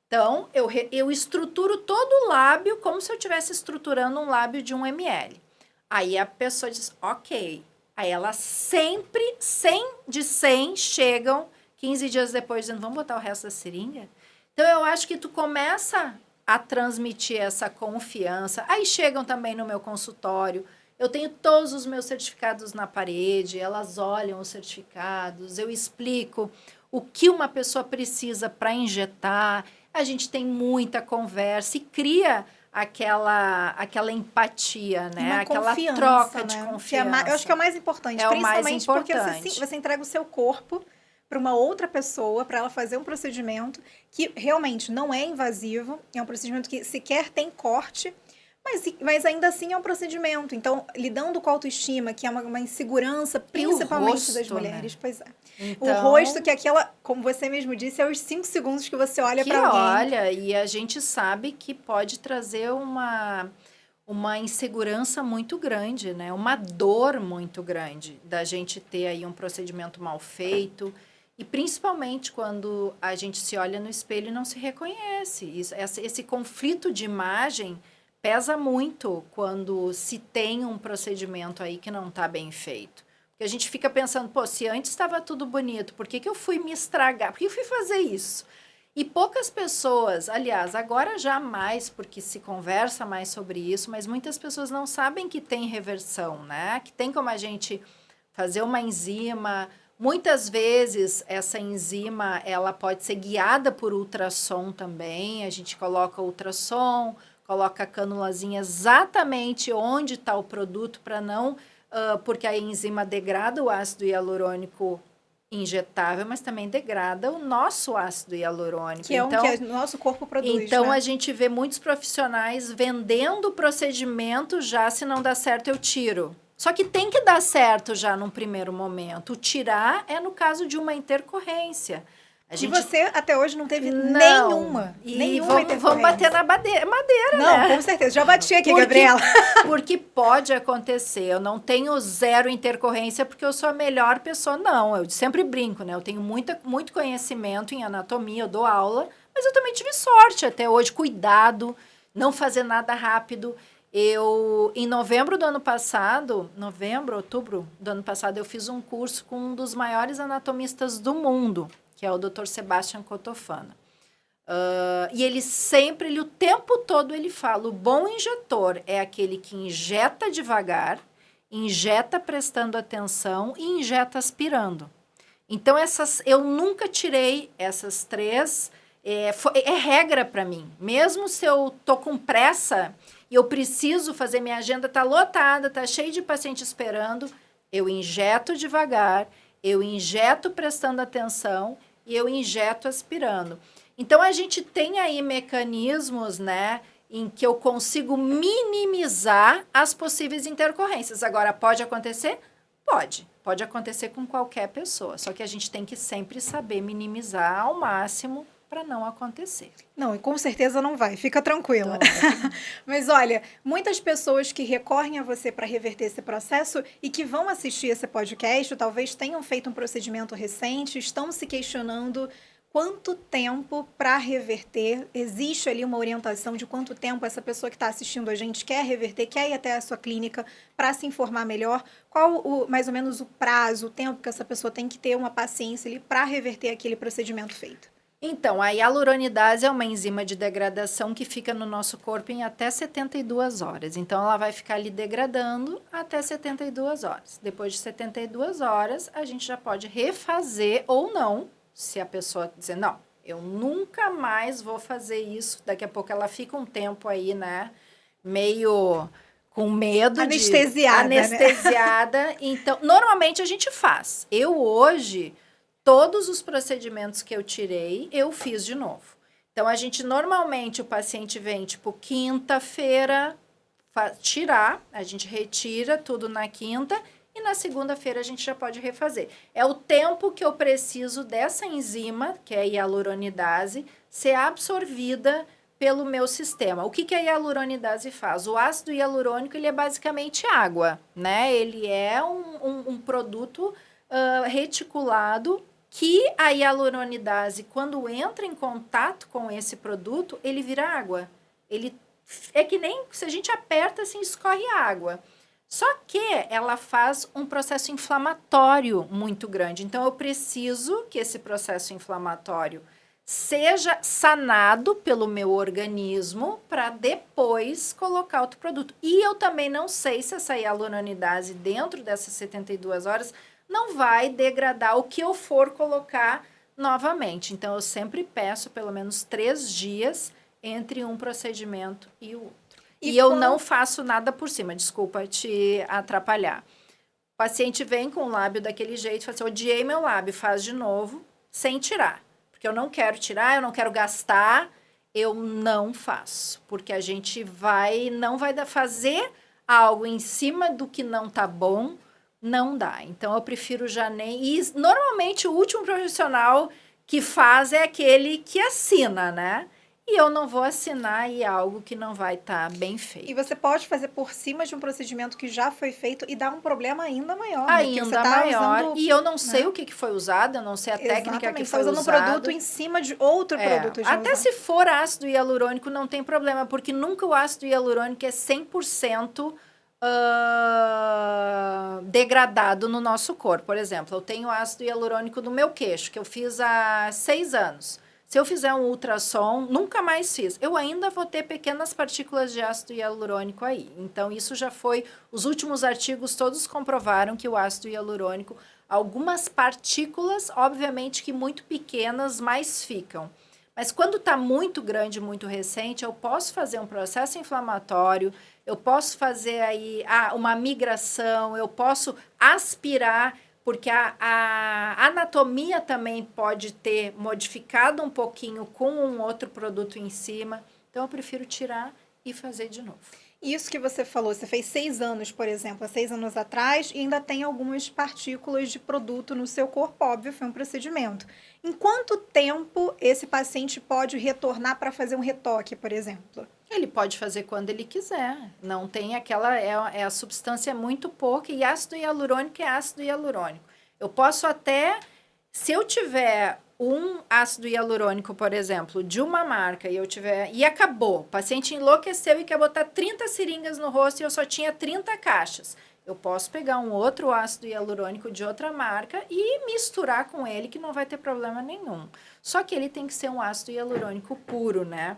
Então, eu estruturo todo o lábio como se eu estivesse estruturando um lábio de 1 ml. Aí a pessoa diz, ok. Aí elas sempre, 100 de 100, chegam 15 dias depois, dizendo, vamos botar o resto da seringa? Então, eu acho que tu começa a transmitir essa confiança. Aí chegam também no meu consultório. Eu tenho todos os meus certificados na parede, elas olham os certificados, eu explico o que uma pessoa precisa para injetar. A gente tem muita conversa e cria aquela empatia, né? Aquela troca de confiança. Eu acho que é o mais importante, principalmente porque você entrega o seu corpo para uma outra pessoa, para ela fazer um procedimento que realmente não é invasivo, é um procedimento que sequer tem corte, mas ainda assim é um procedimento. Então, lidando com a autoestima, que é uma insegurança, principalmente rosto, das mulheres, né? Pois é. Então, o rosto, que é aquela, como você mesmo disse, é os 5 segundos que você olha para alguém. Olha, e a gente sabe que pode trazer uma insegurança muito grande, né? Uma dor muito grande da gente ter aí um procedimento mal feito. E principalmente quando a gente se olha no espelho e não se reconhece. Esse conflito de imagem pesa muito quando se tem um procedimento aí que não está bem feito. Porque a gente fica pensando, se antes estava tudo bonito, por que eu fui me estragar? Por que eu fui fazer isso? E poucas pessoas, aliás, agora já mais, porque se conversa mais sobre isso, mas muitas pessoas não sabem que tem reversão, né? Que tem como a gente fazer uma enzima. Muitas vezes, essa enzima, ela pode ser guiada por ultrassom também. A gente coloca ultrassom, coloca a canulazinha exatamente onde está o produto para não... porque a enzima degrada o ácido hialurônico injetável, mas também degrada o nosso ácido hialurônico. Que é que o nosso corpo produz, Então, né? A gente vê muitos profissionais vendendo o procedimento já, se não dá certo, eu tiro. Só que tem que dar certo já num primeiro momento. O tirar é no caso de uma intercorrência. E você até hoje não teve nenhuma vamos bater na madeira, não, né? Com certeza. Já bati aqui, Gabriela. Porque pode acontecer. Eu não tenho zero intercorrência porque eu sou a melhor pessoa. Não, eu sempre brinco, né? Eu tenho muito conhecimento em anatomia, eu dou aula, mas eu também tive sorte até hoje. Cuidado, não fazer nada rápido. Em outubro do ano passado, eu fiz um curso com um dos maiores anatomistas do mundo, que é o Dr. Sebastian Cotofana. E ele o tempo todo ele fala, o bom injetor é aquele que injeta devagar, injeta prestando atenção e injeta aspirando. Então, eu nunca tirei essas 3, é regra para mim. Mesmo se eu tô com pressa e eu preciso fazer, minha agenda tá lotada, tá cheia de paciente esperando, eu injeto devagar, eu injeto prestando atenção e eu injeto aspirando. Então, a gente tem aí mecanismos, né, em que eu consigo minimizar as possíveis intercorrências. Agora, pode acontecer? Pode acontecer com qualquer pessoa, só que a gente tem que sempre saber minimizar ao máximo para não acontecer. Não, e com certeza não vai, fica tranquila. Mas olha, muitas pessoas que recorrem a você para reverter esse processo e que vão assistir esse podcast, talvez tenham feito um procedimento recente, estão se questionando quanto tempo para reverter. Existe ali uma orientação de quanto tempo essa pessoa que está assistindo a gente quer reverter, quer ir até a sua clínica para se informar melhor? Qual mais ou menos o prazo, o tempo que essa pessoa tem que ter uma paciência ali para reverter aquele procedimento feito? Então, a hialuronidase é uma enzima de degradação que fica no nosso corpo em até 72 horas. Então, ela vai ficar ali degradando até 72 horas. Depois de 72 horas, a gente já pode refazer ou não, se a pessoa dizer, não, eu nunca mais vou fazer isso. Daqui a pouco ela fica um tempo aí, né, meio com medo anestesiada. Né? Então, normalmente a gente faz. Eu hoje... Todos os procedimentos que eu tirei, eu fiz de novo. Então, normalmente, o paciente vem, quinta-feira, tirar, a gente retira tudo na quinta e na segunda-feira a gente já pode refazer. É o tempo que eu preciso dessa enzima, que é a hialuronidase, ser absorvida pelo meu sistema. O que a hialuronidase faz? O ácido hialurônico, ele é basicamente água, né? Ele é um produto reticulado que a hialuronidase, quando entra em contato com esse produto, ele vira água. É que nem se a gente aperta, assim, escorre água. Só que ela faz um processo inflamatório muito grande. Então, eu preciso que esse processo inflamatório seja sanado pelo meu organismo para depois colocar outro produto. E eu também não sei se essa hialuronidase, dentro dessas 72 horas, não vai degradar o que eu for colocar novamente. Então, eu sempre peço pelo menos 3 dias entre um procedimento e o outro. E eu não faço nada por cima, desculpa te atrapalhar. O paciente vem com o lábio daquele jeito, fala assim, odiei meu lábio, faz de novo, sem tirar. Porque eu não quero tirar, eu não quero gastar, eu não faço. Porque a gente não vai fazer algo em cima do que não tá bom, não dá. Então, eu prefiro já nem... E, normalmente, o último profissional que faz é aquele que assina, né? E eu não vou assinar aí algo que não vai estar bem feito. E você pode fazer por cima de um procedimento que já foi feito e dar um problema ainda maior. Ainda né? Maior. Usando, e eu não sei o que foi usado, eu não sei a técnica que foi usada. Você está usando um produto em cima de outro produto. Até se for ácido hialurônico, não tem problema, porque nunca o ácido hialurônico é 100%... degradado no nosso corpo. Por exemplo, eu tenho ácido hialurônico no meu queixo, que eu fiz há 6 anos. Se eu fizer um ultrassom, nunca mais fiz. Eu ainda vou ter pequenas partículas de ácido hialurônico aí. Então, isso já foi... Os últimos artigos todos comprovaram que o ácido hialurônico, algumas partículas, obviamente que muito pequenas, mas ficam. Mas quando está muito grande, muito recente, eu posso fazer um processo inflamatório, eu posso fazer aí uma migração, eu posso aspirar, porque a anatomia também pode ter modificado um pouquinho com um outro produto em cima. Então, eu prefiro tirar e fazer de novo. Isso que você falou, você fez 6 anos, por exemplo, há 6 anos atrás, e ainda tem algumas partículas de produto no seu corpo, óbvio, foi um procedimento. Em quanto tempo esse paciente pode retornar para fazer um retoque, por exemplo? Ele pode fazer quando ele quiser. Não tem aquela... a substância muito pouca, e ácido hialurônico é ácido hialurônico. Eu posso até... Se eu tiver um ácido hialurônico, por exemplo, de uma marca, e acabou, o paciente enlouqueceu e quer botar 30 seringas no rosto e eu só tinha 30 caixas. Eu posso pegar um outro ácido hialurônico de outra marca e misturar com ele, que não vai ter problema nenhum. Só que ele tem que ser um ácido hialurônico puro, né?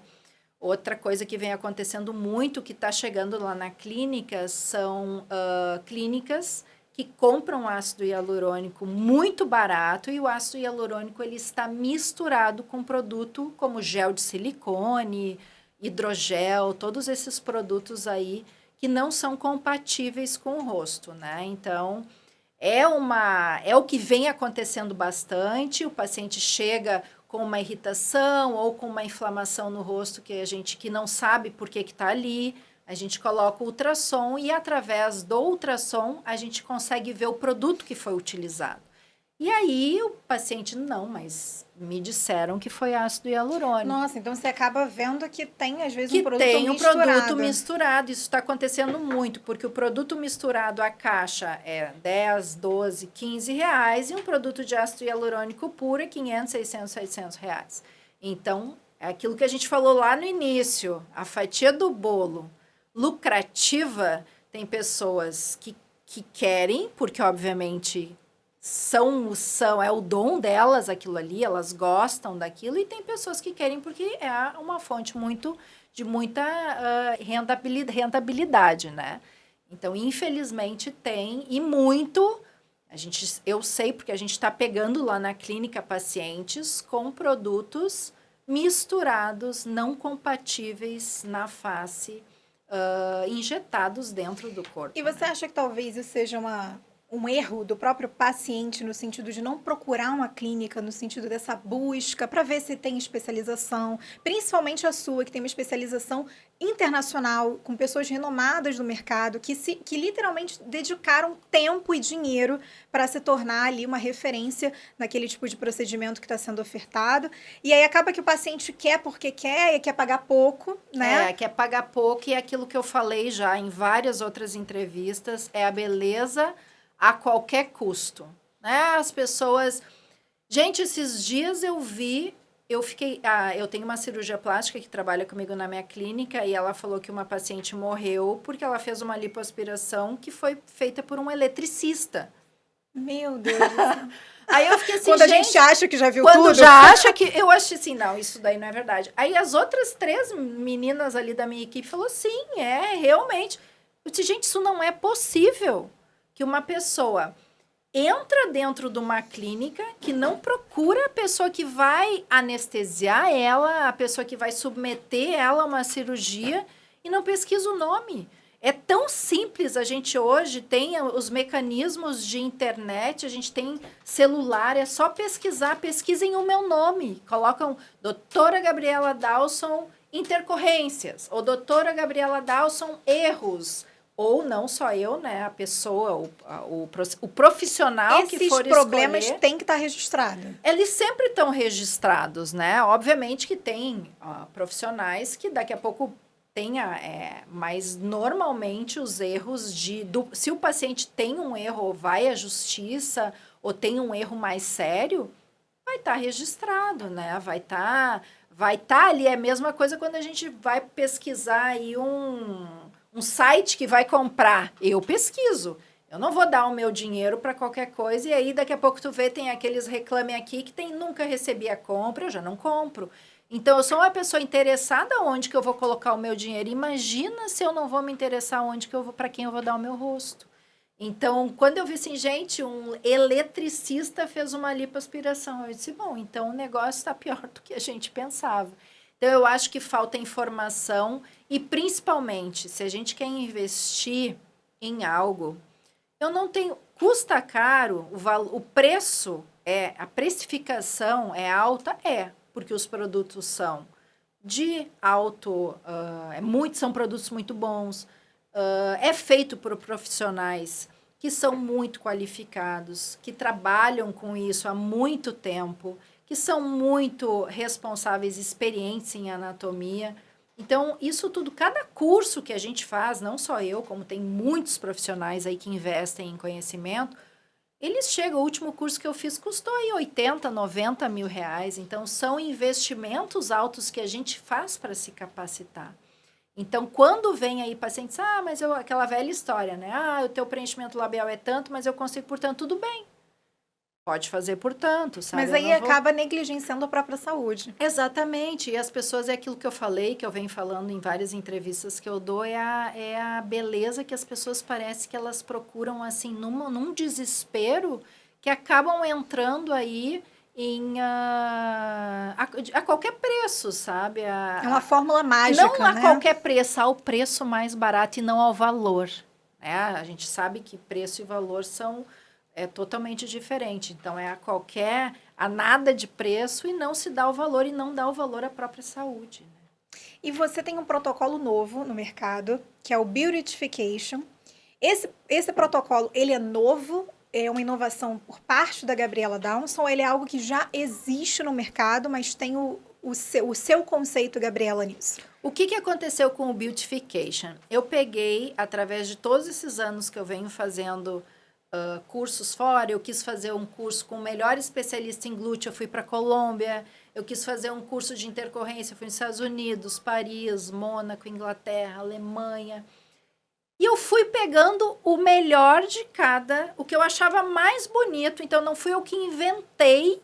Outra coisa que vem acontecendo muito, que está chegando lá na clínica, são clínicas que compram ácido hialurônico muito barato, e o ácido hialurônico ele está misturado com produto como gel de silicone, hidrogel, todos esses produtos aí que não são compatíveis com o rosto, né? Então, é o que vem acontecendo bastante. O paciente chega com uma irritação ou com uma inflamação no rosto que não sabe por que está ali. A gente coloca o ultrassom e, através do ultrassom, a gente consegue ver o produto que foi utilizado. E aí, o paciente, não, mas me disseram que foi ácido hialurônico. Nossa, então você acaba vendo que tem, às vezes, um produto Que tem misturado. um produto misturado. Isso está acontecendo muito, porque o produto misturado, a caixa é 10, 12, 15 reais, e um produto de ácido hialurônico puro é 500, 600, 700 reais. Então, é aquilo que a gente falou lá no início, a fatia do bolo lucrativa, tem pessoas que querem, porque, obviamente, é o dom delas aquilo ali, elas gostam daquilo, e tem pessoas que querem porque é uma fonte de muita rentabilidade, né? Então, infelizmente, tem, e muito... Eu sei, porque a gente está pegando lá na clínica pacientes com produtos misturados, não compatíveis na face, injetados dentro do corpo. E você acha que talvez isso seja um erro do próprio paciente, no sentido de não procurar uma clínica, no sentido dessa busca para ver se tem especialização, principalmente a sua, que tem uma especialização internacional, com pessoas renomadas no mercado, que literalmente dedicaram tempo e dinheiro para se tornar ali uma referência naquele tipo de procedimento que está sendo ofertado. E aí acaba que o paciente quer porque quer e quer pagar pouco, né? Quer pagar pouco, e aquilo que eu falei já em várias outras entrevistas, é a beleza a qualquer custo, né? As pessoas... Gente, esses dias eu tenho uma cirurgia plástica que trabalha comigo na minha clínica, e ela falou que uma paciente morreu porque ela fez uma lipoaspiração que foi feita por um eletricista. Meu Deus do céu. Aí eu fiquei assim, quando a gente acha que já viu tudo. Quando já acha que... Eu achei assim, não, isso daí não é verdade. Aí as outras 3 meninas ali da minha equipe falou, sim, realmente. Eu disse, gente, isso não é possível. Que uma pessoa entra dentro de uma clínica, que não procura a pessoa que vai anestesiar ela, a pessoa que vai submeter ela a uma cirurgia, e não pesquisa o nome. É tão simples, a gente hoje tem os mecanismos de internet, a gente tem celular, é só pesquisem o meu nome. Colocam doutora Gabriela Dawson intercorrências, ou doutora Gabriela Dawson erros. Ou não só eu, né? A pessoa, o profissional que for escolher... Esses problemas têm que estar registrados. Eles sempre estão registrados, né? Obviamente que tem profissionais que daqui a pouco tenha... mas normalmente os erros se o paciente tem um erro, ou vai à justiça, ou tem um erro mais sério, vai estar registrado, né? Vai estar ali. É a mesma coisa quando a gente vai pesquisar aí um site que vai comprar, eu pesquiso. Eu não vou dar o meu dinheiro para qualquer coisa, e aí daqui a pouco tu vê, tem aqueles reclame aqui que nunca recebi a compra, eu já não compro. Então, eu sou uma pessoa interessada onde que eu vou colocar o meu dinheiro. Imagina se eu não vou me interessar para quem eu vou dar o meu rosto. Então, quando eu vi assim, gente, um eletricista fez uma lipoaspiração, eu disse, bom, então o negócio está pior do que a gente pensava. Então, eu acho que falta informação, e principalmente, se a gente quer investir em algo, custa caro, o preço, a precificação é alta? Porque os produtos são são produtos muito bons, é feito por profissionais que são muito qualificados, que trabalham com isso há muito tempo, que são muito responsáveis, experientes em anatomia. Então, isso tudo, cada curso que a gente faz, não só eu, como tem muitos profissionais aí que investem em conhecimento, eles chegam, o último curso que eu fiz custou aí 80, 90 mil reais. Então, são investimentos altos que a gente faz para se capacitar. Então, quando vem aí pacientes, mas aquela velha história, né? O teu preenchimento labial é tanto, mas eu consigo por tanto, tudo bem. Pode fazer por tanto, sabe? Mas aí acaba negligenciando a própria saúde. Exatamente. E as pessoas, é aquilo que eu falei, que eu venho falando em várias entrevistas que eu dou, é a beleza que as pessoas parece que elas procuram, assim, num desespero, que acabam entrando aí a qualquer preço, sabe? É uma fórmula mágica, não a qualquer preço, ao preço mais barato e não ao valor. Né? A gente sabe que preço e valor são totalmente diferentes. Então, a nada de preço e não se dá o valor e não dá o valor à própria saúde. Né? E você tem um protocolo novo no mercado, que é o Beautification. Esse protocolo, ele é novo? É uma inovação por parte da Gabriela Downson, ou ele é algo que já existe no mercado, mas tem o seu conceito, Gabriela, nisso? O que aconteceu com o Beautification? Eu peguei, através de todos esses anos que eu venho fazendo cursos fora, eu quis fazer um curso com o melhor especialista em glúteo, eu fui para a Colômbia, eu quis fazer um curso de intercorrência, eu fui nos Estados Unidos, Paris, Mônaco, Inglaterra, Alemanha... E eu fui pegando o melhor de cada, o que eu achava mais bonito. Então, não fui eu que inventei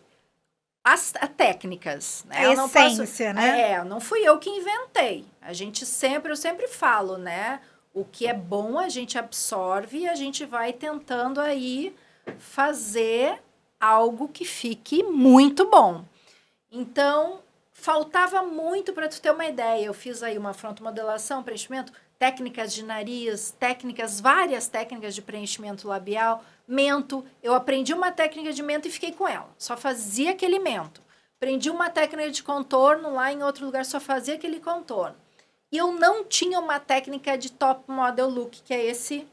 as técnicas. Né? A essência, né? Não fui eu que inventei. Eu sempre falo, né? O que é bom a gente absorve e a gente vai tentando aí fazer algo que fique muito bom. Então, faltava muito para tu ter uma ideia. Eu fiz aí uma frontomodelação, preenchimento, técnicas de nariz, várias técnicas de preenchimento labial, mento. Eu aprendi uma técnica de mento e fiquei com ela. Só fazia aquele mento. Aprendi uma técnica de contorno lá em outro lugar, só fazia aquele contorno. E eu não tinha uma técnica de top model look, que é esse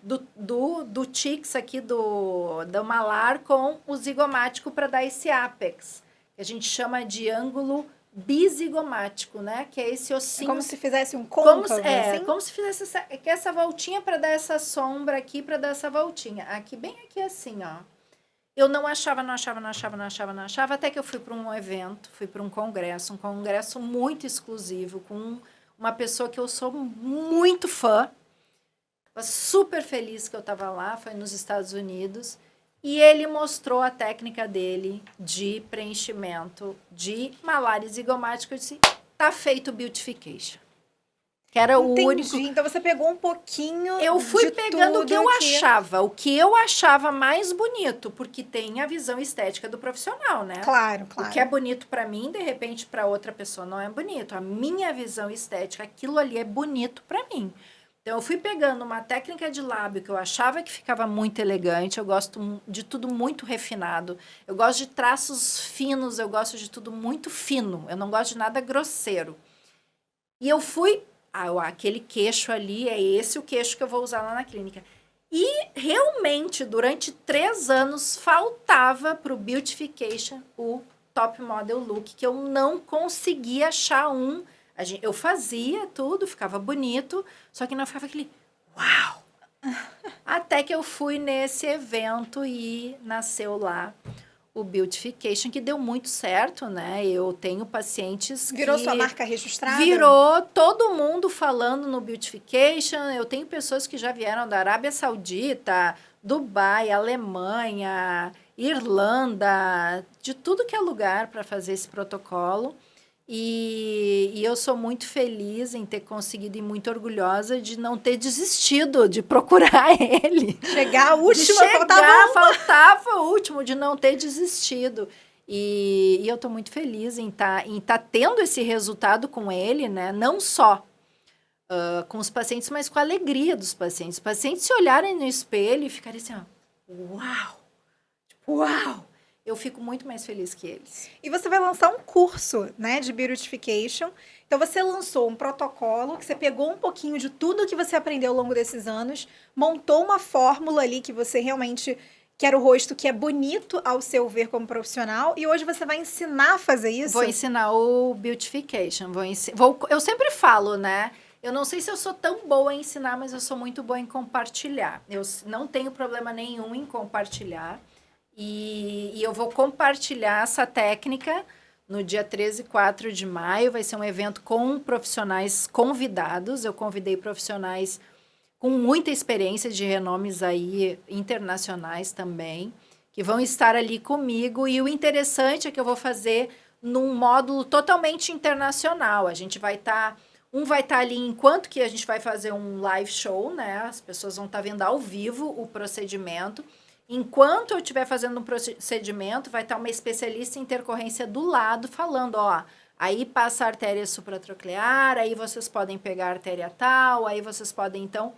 do Chicks aqui, do malar com o zigomático para dar esse apex. Que a gente chama de ângulo bizigomático, né? Que é esse ossinho. Como se fizesse um côncavo, assim? Como se fizesse essa voltinha para dar essa sombra aqui, para dar essa voltinha. Aqui, bem aqui assim, ó. Eu não achava, até que eu fui para um evento, fui para um congresso muito exclusivo, com uma pessoa que eu sou muito fã. Eu super feliz que eu estava lá, foi nos Estados Unidos. E ele mostrou a técnica dele de preenchimento de malar e zigomático. Eu disse, tá feito o Beautification. Que era o único... Então, você pegou um pouquinho Eu fui pegando o que eu achava mais bonito, porque tem a visão estética do profissional, né? Claro. O que é bonito para mim, de repente, para outra pessoa não é bonito. A minha visão estética, aquilo ali é bonito para mim. Então, eu fui pegando uma técnica de lábio que eu achava que ficava muito elegante. Eu gosto de tudo muito refinado. Eu gosto de traços finos, eu gosto de tudo muito fino. Eu não gosto de nada grosseiro. E eu fui... aquele queixo ali, é esse o queixo que eu vou usar lá na clínica. E, realmente, durante 3 anos, faltava para o Beautification o Top Model Look, que eu não conseguia achar um... Eu fazia tudo, ficava bonito, só que não ficava aquele uau! Até que eu fui nesse evento e nasceu lá o Beautification, que deu muito certo, né? Eu tenho pacientes que... Virou sua marca registrada? Virou, todo mundo falando no Beautification. Eu tenho pessoas que já vieram da Arábia Saudita, Dubai, Alemanha, Irlanda, de tudo que é lugar para fazer esse protocolo. E eu sou muito feliz em ter conseguido e muito orgulhosa de não ter desistido de procurar ele. Chegar a última, faltava o último, de não ter desistido. E eu estou muito feliz em tá tendo esse resultado com ele, né? Não só com os pacientes, mas com a alegria dos pacientes. Os pacientes se olharem no espelho e ficarem assim, ó, uau! Tipo, uau! eu fico muito mais feliz que eles. E você vai lançar um curso, né, de beautification. Então, você lançou um protocolo que você pegou um pouquinho de tudo que você aprendeu ao longo desses anos, montou uma fórmula ali que você realmente quer o rosto que é bonito ao seu ver como profissional, e hoje você vai ensinar a fazer isso? Vou ensinar o beautification. Eu sempre falo, né? Eu não sei se eu sou tão boa em ensinar, mas eu sou muito boa em compartilhar. Eu não tenho problema nenhum em compartilhar. E eu vou compartilhar essa técnica no dia 13 e 4 de maio. Vai ser um evento com profissionais convidados. Eu convidei profissionais com muita experiência de renomes aí internacionais também, que vão estar ali comigo. E o interessante é que eu vou fazer num módulo totalmente internacional. A gente vai estar... Um vai estar ali enquanto que a gente vai fazer um live show, né? As pessoas vão estar vendo ao vivo o procedimento. Enquanto eu estiver fazendo um procedimento, vai estar uma especialista em intercorrência do lado falando, ó, aí passa a artéria supratroclear, aí vocês podem pegar a artéria tal, aí vocês podem, então,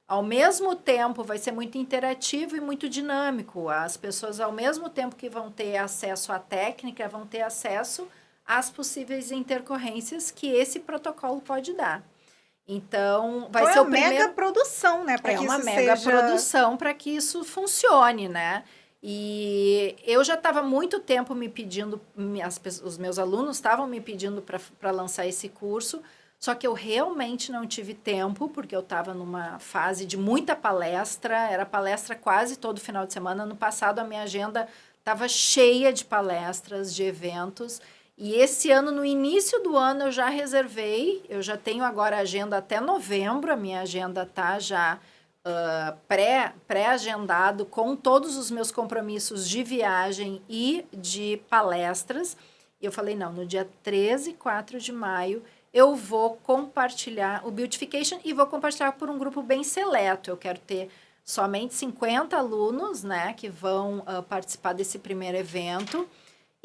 ao mesmo tempo, vai ser muito interativo e muito dinâmico. As pessoas, ao mesmo tempo que vão ter acesso à técnica, vão ter acesso às possíveis intercorrências que esse protocolo pode dar. Então, vai ser o primeiro... É uma mega produção, né? É uma mega produção para que isso funcione, né? E eu já estava muito tempo me pedindo, os meus alunos estavam me pedindo para lançar esse curso, só que eu realmente não tive tempo, porque eu estava numa fase de muita palestra, era palestra quase todo final de semana. No passado, a minha agenda estava cheia de palestras, de eventos. E esse ano, no início do ano, eu já reservei, eu já tenho agora a agenda até novembro, a minha agenda está já pré-agendado com todos os meus compromissos de viagem e de palestras. E eu falei, não, no dia 13 e 4 de maio, eu vou compartilhar o Beautification e vou compartilhar por um grupo bem seleto. Eu quero ter somente 50 alunos, né, que vão participar desse primeiro evento.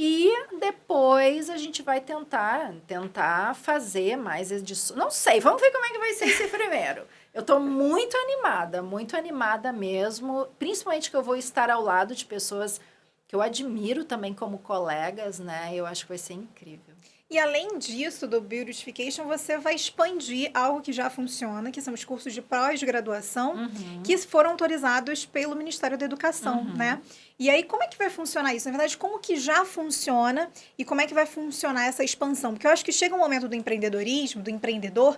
E depois a gente vai tentar fazer mais edições. Não sei, vamos ver como é que vai ser esse primeiro. Eu estou muito animada mesmo. Principalmente que eu vou estar ao lado de pessoas que eu admiro também como colegas, né? Eu acho que vai ser incrível. E além disso, do Beautification, você vai expandir algo que já funciona, que são os cursos de pós-graduação, que foram autorizados pelo Ministério da Educação, né? E aí, como é que vai funcionar isso? Na verdade, como que já funciona e como é que vai funcionar essa expansão? Porque eu acho que chega um momento do empreendedorismo, do empreendedor,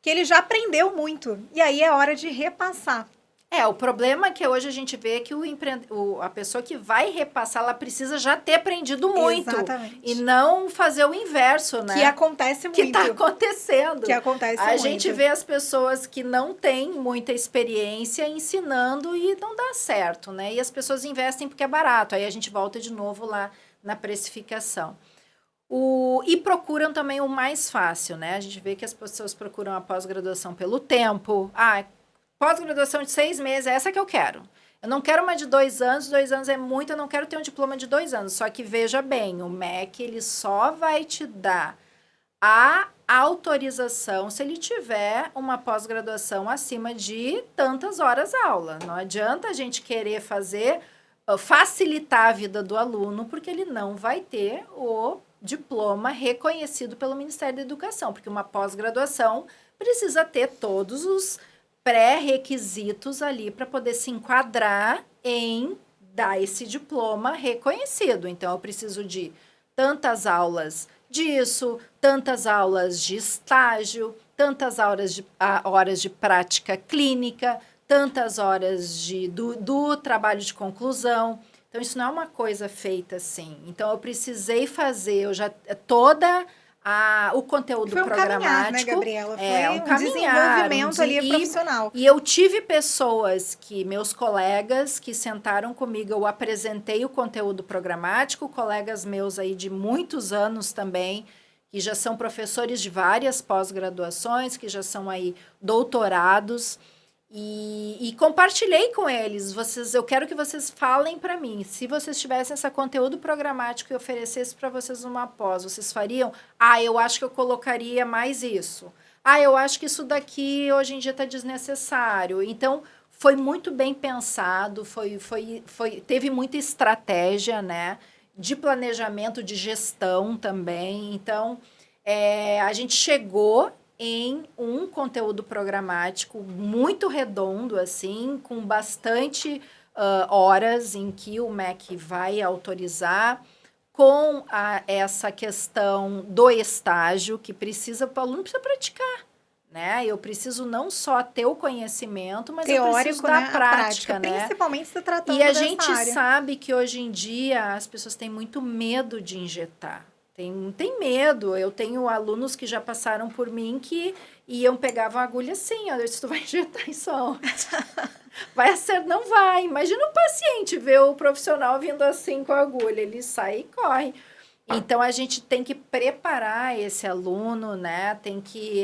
que ele já aprendeu muito. E aí é hora de repassar. O problema é que hoje a gente vê que a pessoa que vai repassar, ela precisa já ter aprendido muito. Exatamente. E não fazer o inverso, né? Que acontece muito. Que está acontecendo. Que acontece muito. A gente muito. vê as pessoas que não têm muita experiência ensinando e não dá certo, né? E as pessoas investem porque é barato. Aí a gente volta de novo lá na precificação. E procuram também o mais fácil, né? A gente vê que as pessoas procuram a pós-graduação pelo tempo. Pós-graduação de 6 meses, é essa que eu quero. Eu não quero uma de 2 anos, 2 anos é muito, eu não quero ter um diploma de 2 anos. Só que veja bem, o MEC, ele só vai te dar a autorização se ele tiver uma pós-graduação acima de tantas horas aula. Não adianta a gente querer facilitar a vida do aluno, porque ele não vai ter o diploma reconhecido pelo Ministério da Educação, porque uma pós-graduação precisa ter todos os pré-requisitos ali para poder se enquadrar em dar esse diploma reconhecido. Então, eu preciso de tantas aulas disso, tantas aulas de estágio, tantas horas de prática clínica, tantas horas do trabalho de conclusão. Então, isso não é uma coisa feita assim. Então, eu precisei fazer, o conteúdo programático. Foi um caminhar, né, Gabriela? Foi um desenvolvimento ali profissional. E eu tive pessoas meus colegas, que sentaram comigo, eu apresentei o conteúdo programático, colegas meus aí de muitos anos também, que já são professores de várias pós-graduações, que já são aí doutorados, e compartilhei com eles. Eu quero que vocês falem para mim, se vocês tivessem esse conteúdo programático e oferecesse para vocês uma pós, vocês fariam? Eu acho que eu colocaria mais isso. Eu acho que isso daqui hoje em dia está desnecessário. Então, foi muito bem pensado, teve muita estratégia, né? de planejamento, de gestão também. Então, a gente chegou em um conteúdo programático muito redondo, assim, com bastante horas em que o MEC vai autorizar, com essa questão do estágio, que o aluno precisa praticar, né? Eu preciso não só ter o conhecimento, mas teórico, eu preciso da prática, né? Principalmente se tratando e a dessa gente área. sabe que hoje em dia as pessoas têm muito medo de injetar. Tem medo. Eu tenho alunos que já passaram por mim que pegavam a agulha assim, eu disse, tu vai injetar isso aonde? Não vai. Imagina o paciente ver o profissional vindo assim com a agulha, ele sai e corre. Então, a gente tem que preparar esse aluno, né?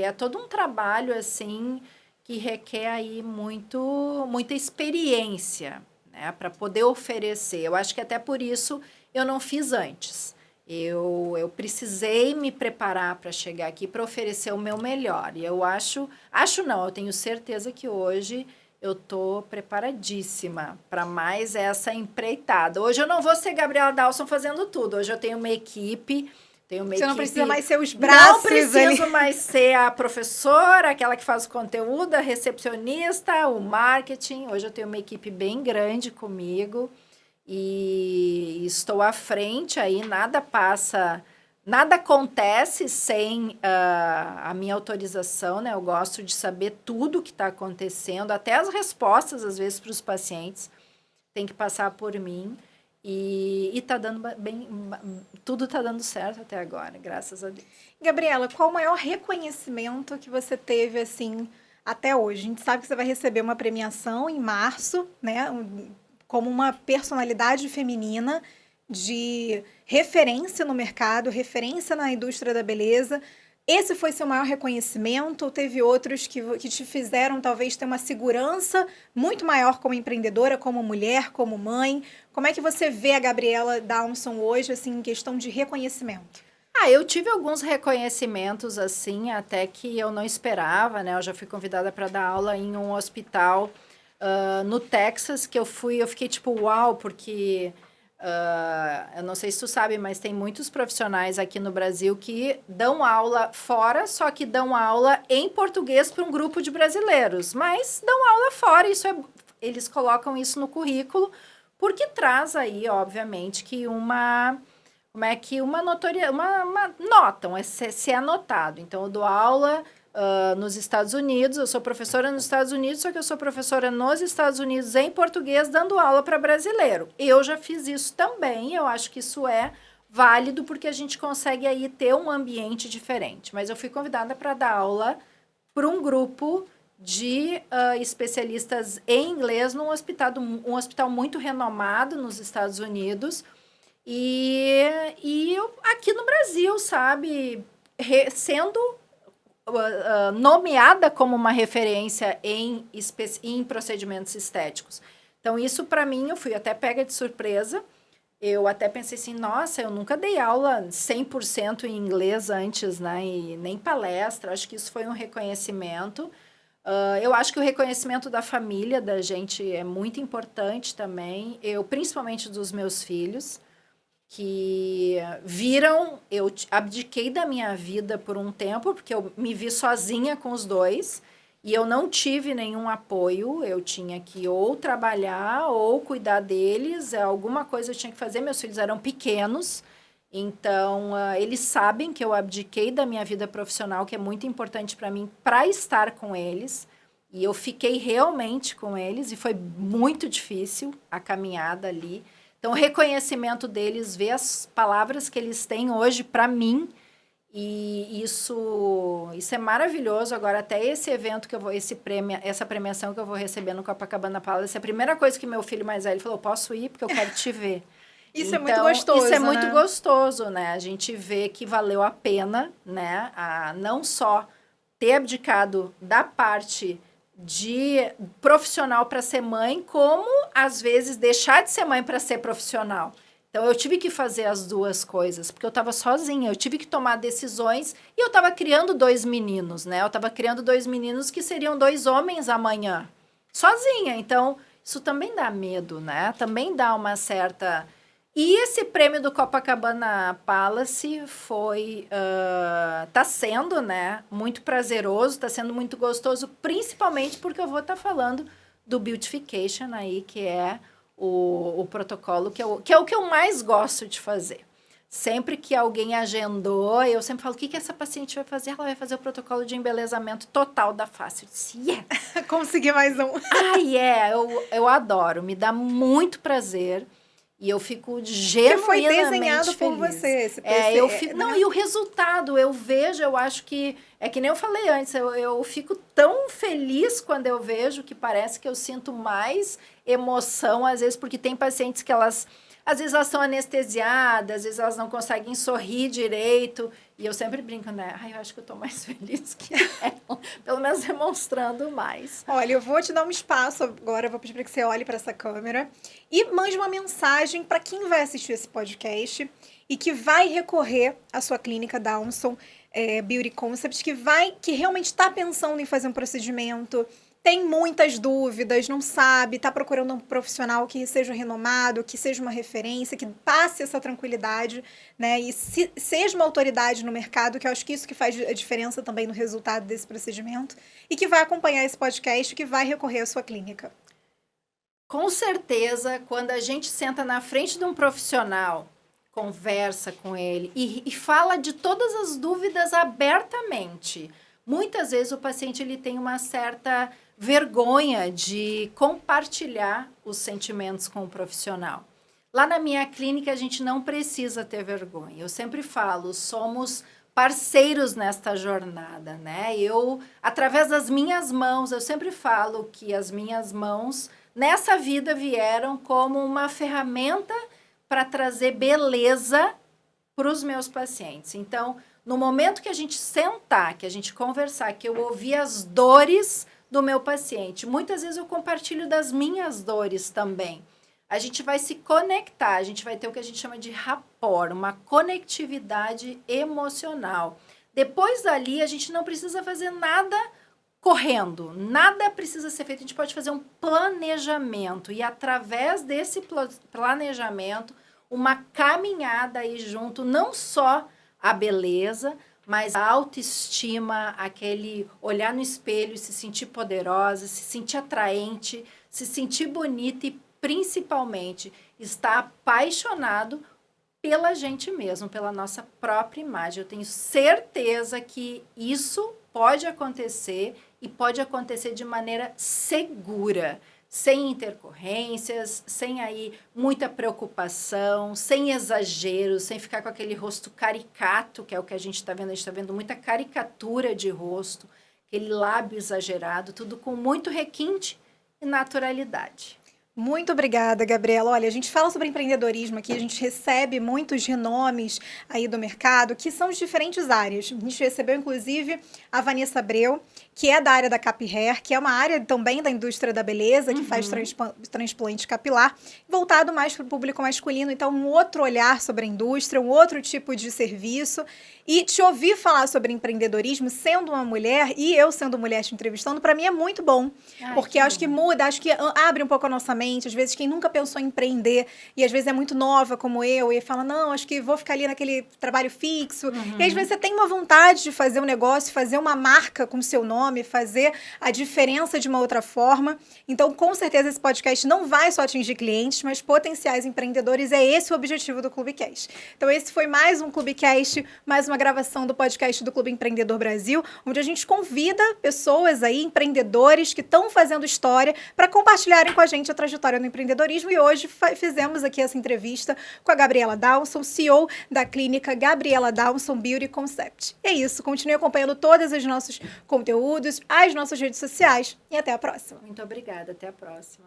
É todo um trabalho, assim, que requer aí muita experiência, né? Para poder oferecer. Eu acho que até por isso eu não fiz antes. Eu precisei me preparar para chegar aqui para oferecer o meu melhor. E eu eu tenho certeza que hoje eu estou preparadíssima para mais essa empreitada. Hoje eu não vou ser Gabriela Dawson fazendo tudo. Hoje eu tenho uma equipe. Você não precisa mais ser os braços. Não preciso mais ser a professora, aquela que faz o conteúdo, a recepcionista, o marketing. Hoje eu tenho uma equipe bem grande comigo. E estou à frente aí, nada acontece sem a minha autorização, né? Eu gosto de saber tudo o que está acontecendo, até as respostas, às vezes, para os pacientes, tem que passar por mim. E tá dando tudo está dando certo até agora, graças a Deus. Gabriela, qual o maior reconhecimento que você teve, assim, até hoje? A gente sabe que você vai receber uma premiação em março, né? Como uma personalidade feminina de referência no mercado, referência na indústria da beleza. Esse foi seu maior reconhecimento ou teve outros que te fizeram talvez ter uma segurança muito maior como empreendedora, como mulher, como mãe? Como é que você vê a Gabriela Dawson hoje, assim, em questão de reconhecimento? Eu tive alguns reconhecimentos, assim, até que eu não esperava, né? Eu já fui convidada para dar aula em um hospital no Texas, que eu fiquei tipo, uau, porque eu não sei se tu sabe, mas tem muitos profissionais aqui no Brasil que dão aula fora, só que dão aula em português para um grupo de brasileiros, mas dão aula fora, eles colocam isso no currículo, porque traz aí, obviamente, que uma nota, se é notado. Então, eu dou aula nos Estados Unidos, eu sou professora nos Estados Unidos, só que eu sou professora nos Estados Unidos em português, dando aula para brasileiro. Eu já fiz isso também, eu acho que isso é válido, porque a gente consegue aí ter um ambiente diferente. Mas eu fui convidada para dar aula para um grupo de especialistas em inglês num um hospital muito renomado nos Estados Unidos, e eu, aqui no Brasil, sabe, sendo nomeada como uma referência em procedimentos estéticos. Então, isso para mim, eu fui até pega de surpresa. Eu até pensei assim, nossa, eu nunca dei aula 100% em inglês antes, né? E nem palestra. Acho que isso foi um reconhecimento. Eu acho que o reconhecimento da família da gente é muito importante também. Principalmente dos meus filhos, que viram, eu abdiquei da minha vida por um tempo, porque eu me vi sozinha com os dois, e eu não tive nenhum apoio, eu tinha que ou trabalhar, ou cuidar deles, alguma coisa eu tinha que fazer, meus filhos eram pequenos, então eles sabem que eu abdiquei da minha vida profissional, que é muito importante para mim, para estar com eles, e eu fiquei realmente com eles, e foi muito difícil a caminhada ali. Então, o reconhecimento deles, ver as palavras que eles têm hoje para mim, e isso é maravilhoso. Agora, até esse evento que eu vou, essa premiação que eu vou receber no Copacabana Palace, a primeira coisa que meu filho mais velho falou, posso ir porque eu quero te ver. Isso então, é muito gostoso, isso é muito gostoso, né? A gente vê que valeu a pena, né? Não só ter abdicado da parte de profissional para ser mãe, como, às vezes, deixar de ser mãe para ser profissional. Então, eu tive que fazer as duas coisas, porque eu estava sozinha, eu tive que tomar decisões, e eu estava criando 2 meninos, né? Eu estava criando 2 meninos que seriam 2 homens amanhã, sozinha. Então, isso também dá medo, né? Também dá uma certa... E esse prêmio do Copacabana Palace tá sendo, né, muito prazeroso, está sendo muito gostoso, principalmente porque eu vou estar falando do Beautification aí, que é o protocolo que é o que eu mais gosto de fazer. Sempre que alguém agendou, eu sempre falo, o que essa paciente vai fazer? Ela vai fazer o protocolo de embelezamento total da face. Eu disse, yeah! Consegui mais um. Eu adoro, me dá muito prazer. E eu fico genuinamente foi desenhado feliz. por você, esse PC. Não, e o resultado, eu vejo, eu acho que... É que nem eu falei antes, eu fico tão feliz quando eu vejo que parece que eu sinto mais emoção, às vezes, porque tem pacientes que às vezes elas são anestesiadas, às vezes elas não conseguem sorrir direito. E eu sempre brinco, né? Eu acho que eu tô mais feliz que ela. Pelo menos demonstrando mais. Olha, eu vou te dar um espaço agora, eu vou pedir para que você olhe para essa câmera e mande uma mensagem para quem vai assistir esse podcast e que vai recorrer à sua clínica Dawson Beauty Concept, que realmente está pensando em fazer um procedimento, tem muitas dúvidas, não sabe, está procurando um profissional que seja renomado, que seja uma referência, que passe essa tranquilidade, né? E seja uma autoridade no mercado, que eu acho que isso que faz a diferença também no resultado desse procedimento, e que vai acompanhar esse podcast, que vai recorrer à sua clínica. Com certeza, quando a gente senta na frente de um profissional, conversa com ele e fala de todas as dúvidas abertamente, muitas vezes o paciente ele tem uma certa vergonha de compartilhar os sentimentos com o profissional. Lá na minha clínica, a gente não precisa ter vergonha. Eu sempre falo, somos parceiros nesta jornada, né? Através das minhas mãos, eu sempre falo que as minhas mãos, nessa vida, vieram como uma ferramenta para trazer beleza para os meus pacientes. Então, no momento que a gente sentar, que a gente conversar, que eu ouvir as dores do meu paciente, muitas vezes eu compartilho das minhas dores também. A gente vai se conectar, a gente vai ter o que a gente chama de rapport, uma conectividade emocional. Depois dali, a gente não precisa fazer nada correndo, nada precisa ser feito, a gente pode fazer um planejamento e através desse planejamento, uma caminhada aí junto, não só a beleza, mas a autoestima, aquele olhar no espelho e se sentir poderosa, se sentir atraente, se sentir bonita e, principalmente, estar apaixonado pela gente mesmo, pela nossa própria imagem. Eu tenho certeza que isso pode acontecer e pode acontecer de maneira segura, sem intercorrências, sem aí muita preocupação, sem exageros, sem ficar com aquele rosto caricato, que é o que a gente está vendo. A gente está vendo muita caricatura de rosto, aquele lábio exagerado, tudo com muito requinte e naturalidade. Muito obrigada, Gabriela. Olha, a gente fala sobre empreendedorismo aqui, a gente recebe muitos renomes aí do mercado, que são de diferentes áreas. A gente recebeu, inclusive, a Vanessa Abreu, que é da área da Cap Hair, que é uma área também da indústria da beleza, que faz transplante capilar, voltado mais para o público masculino. Então, um outro olhar sobre a indústria, um outro tipo de serviço. E te ouvir falar sobre empreendedorismo, sendo uma mulher, e eu sendo mulher te entrevistando, para mim é muito bom. Porque acho que muda, acho que abre um pouco a nossa mente. Às vezes, quem nunca pensou em empreender, e às vezes é muito nova como eu, e fala, não, acho que vou ficar ali naquele trabalho fixo. E às vezes você tem uma vontade de fazer um negócio, fazer uma marca com o seu nome, fazer a diferença de uma outra forma. Então, com certeza, esse podcast não vai só atingir clientes, mas potenciais empreendedores. É esse o objetivo do Clubecast. Então, esse foi mais um Clubecast, mais uma gravação do podcast do Clube Empreendedor Brasil, onde a gente convida pessoas aí, empreendedores que estão fazendo história, para compartilharem com a gente a trajetória no empreendedorismo. E hoje fizemos aqui essa entrevista com a Gabriela Dawson, CEO da clínica Gabriela Dawson Beauty Concept. É isso, continue acompanhando todos os nossos conteúdos, as nossas redes sociais e até a próxima. Muito obrigada, até a próxima.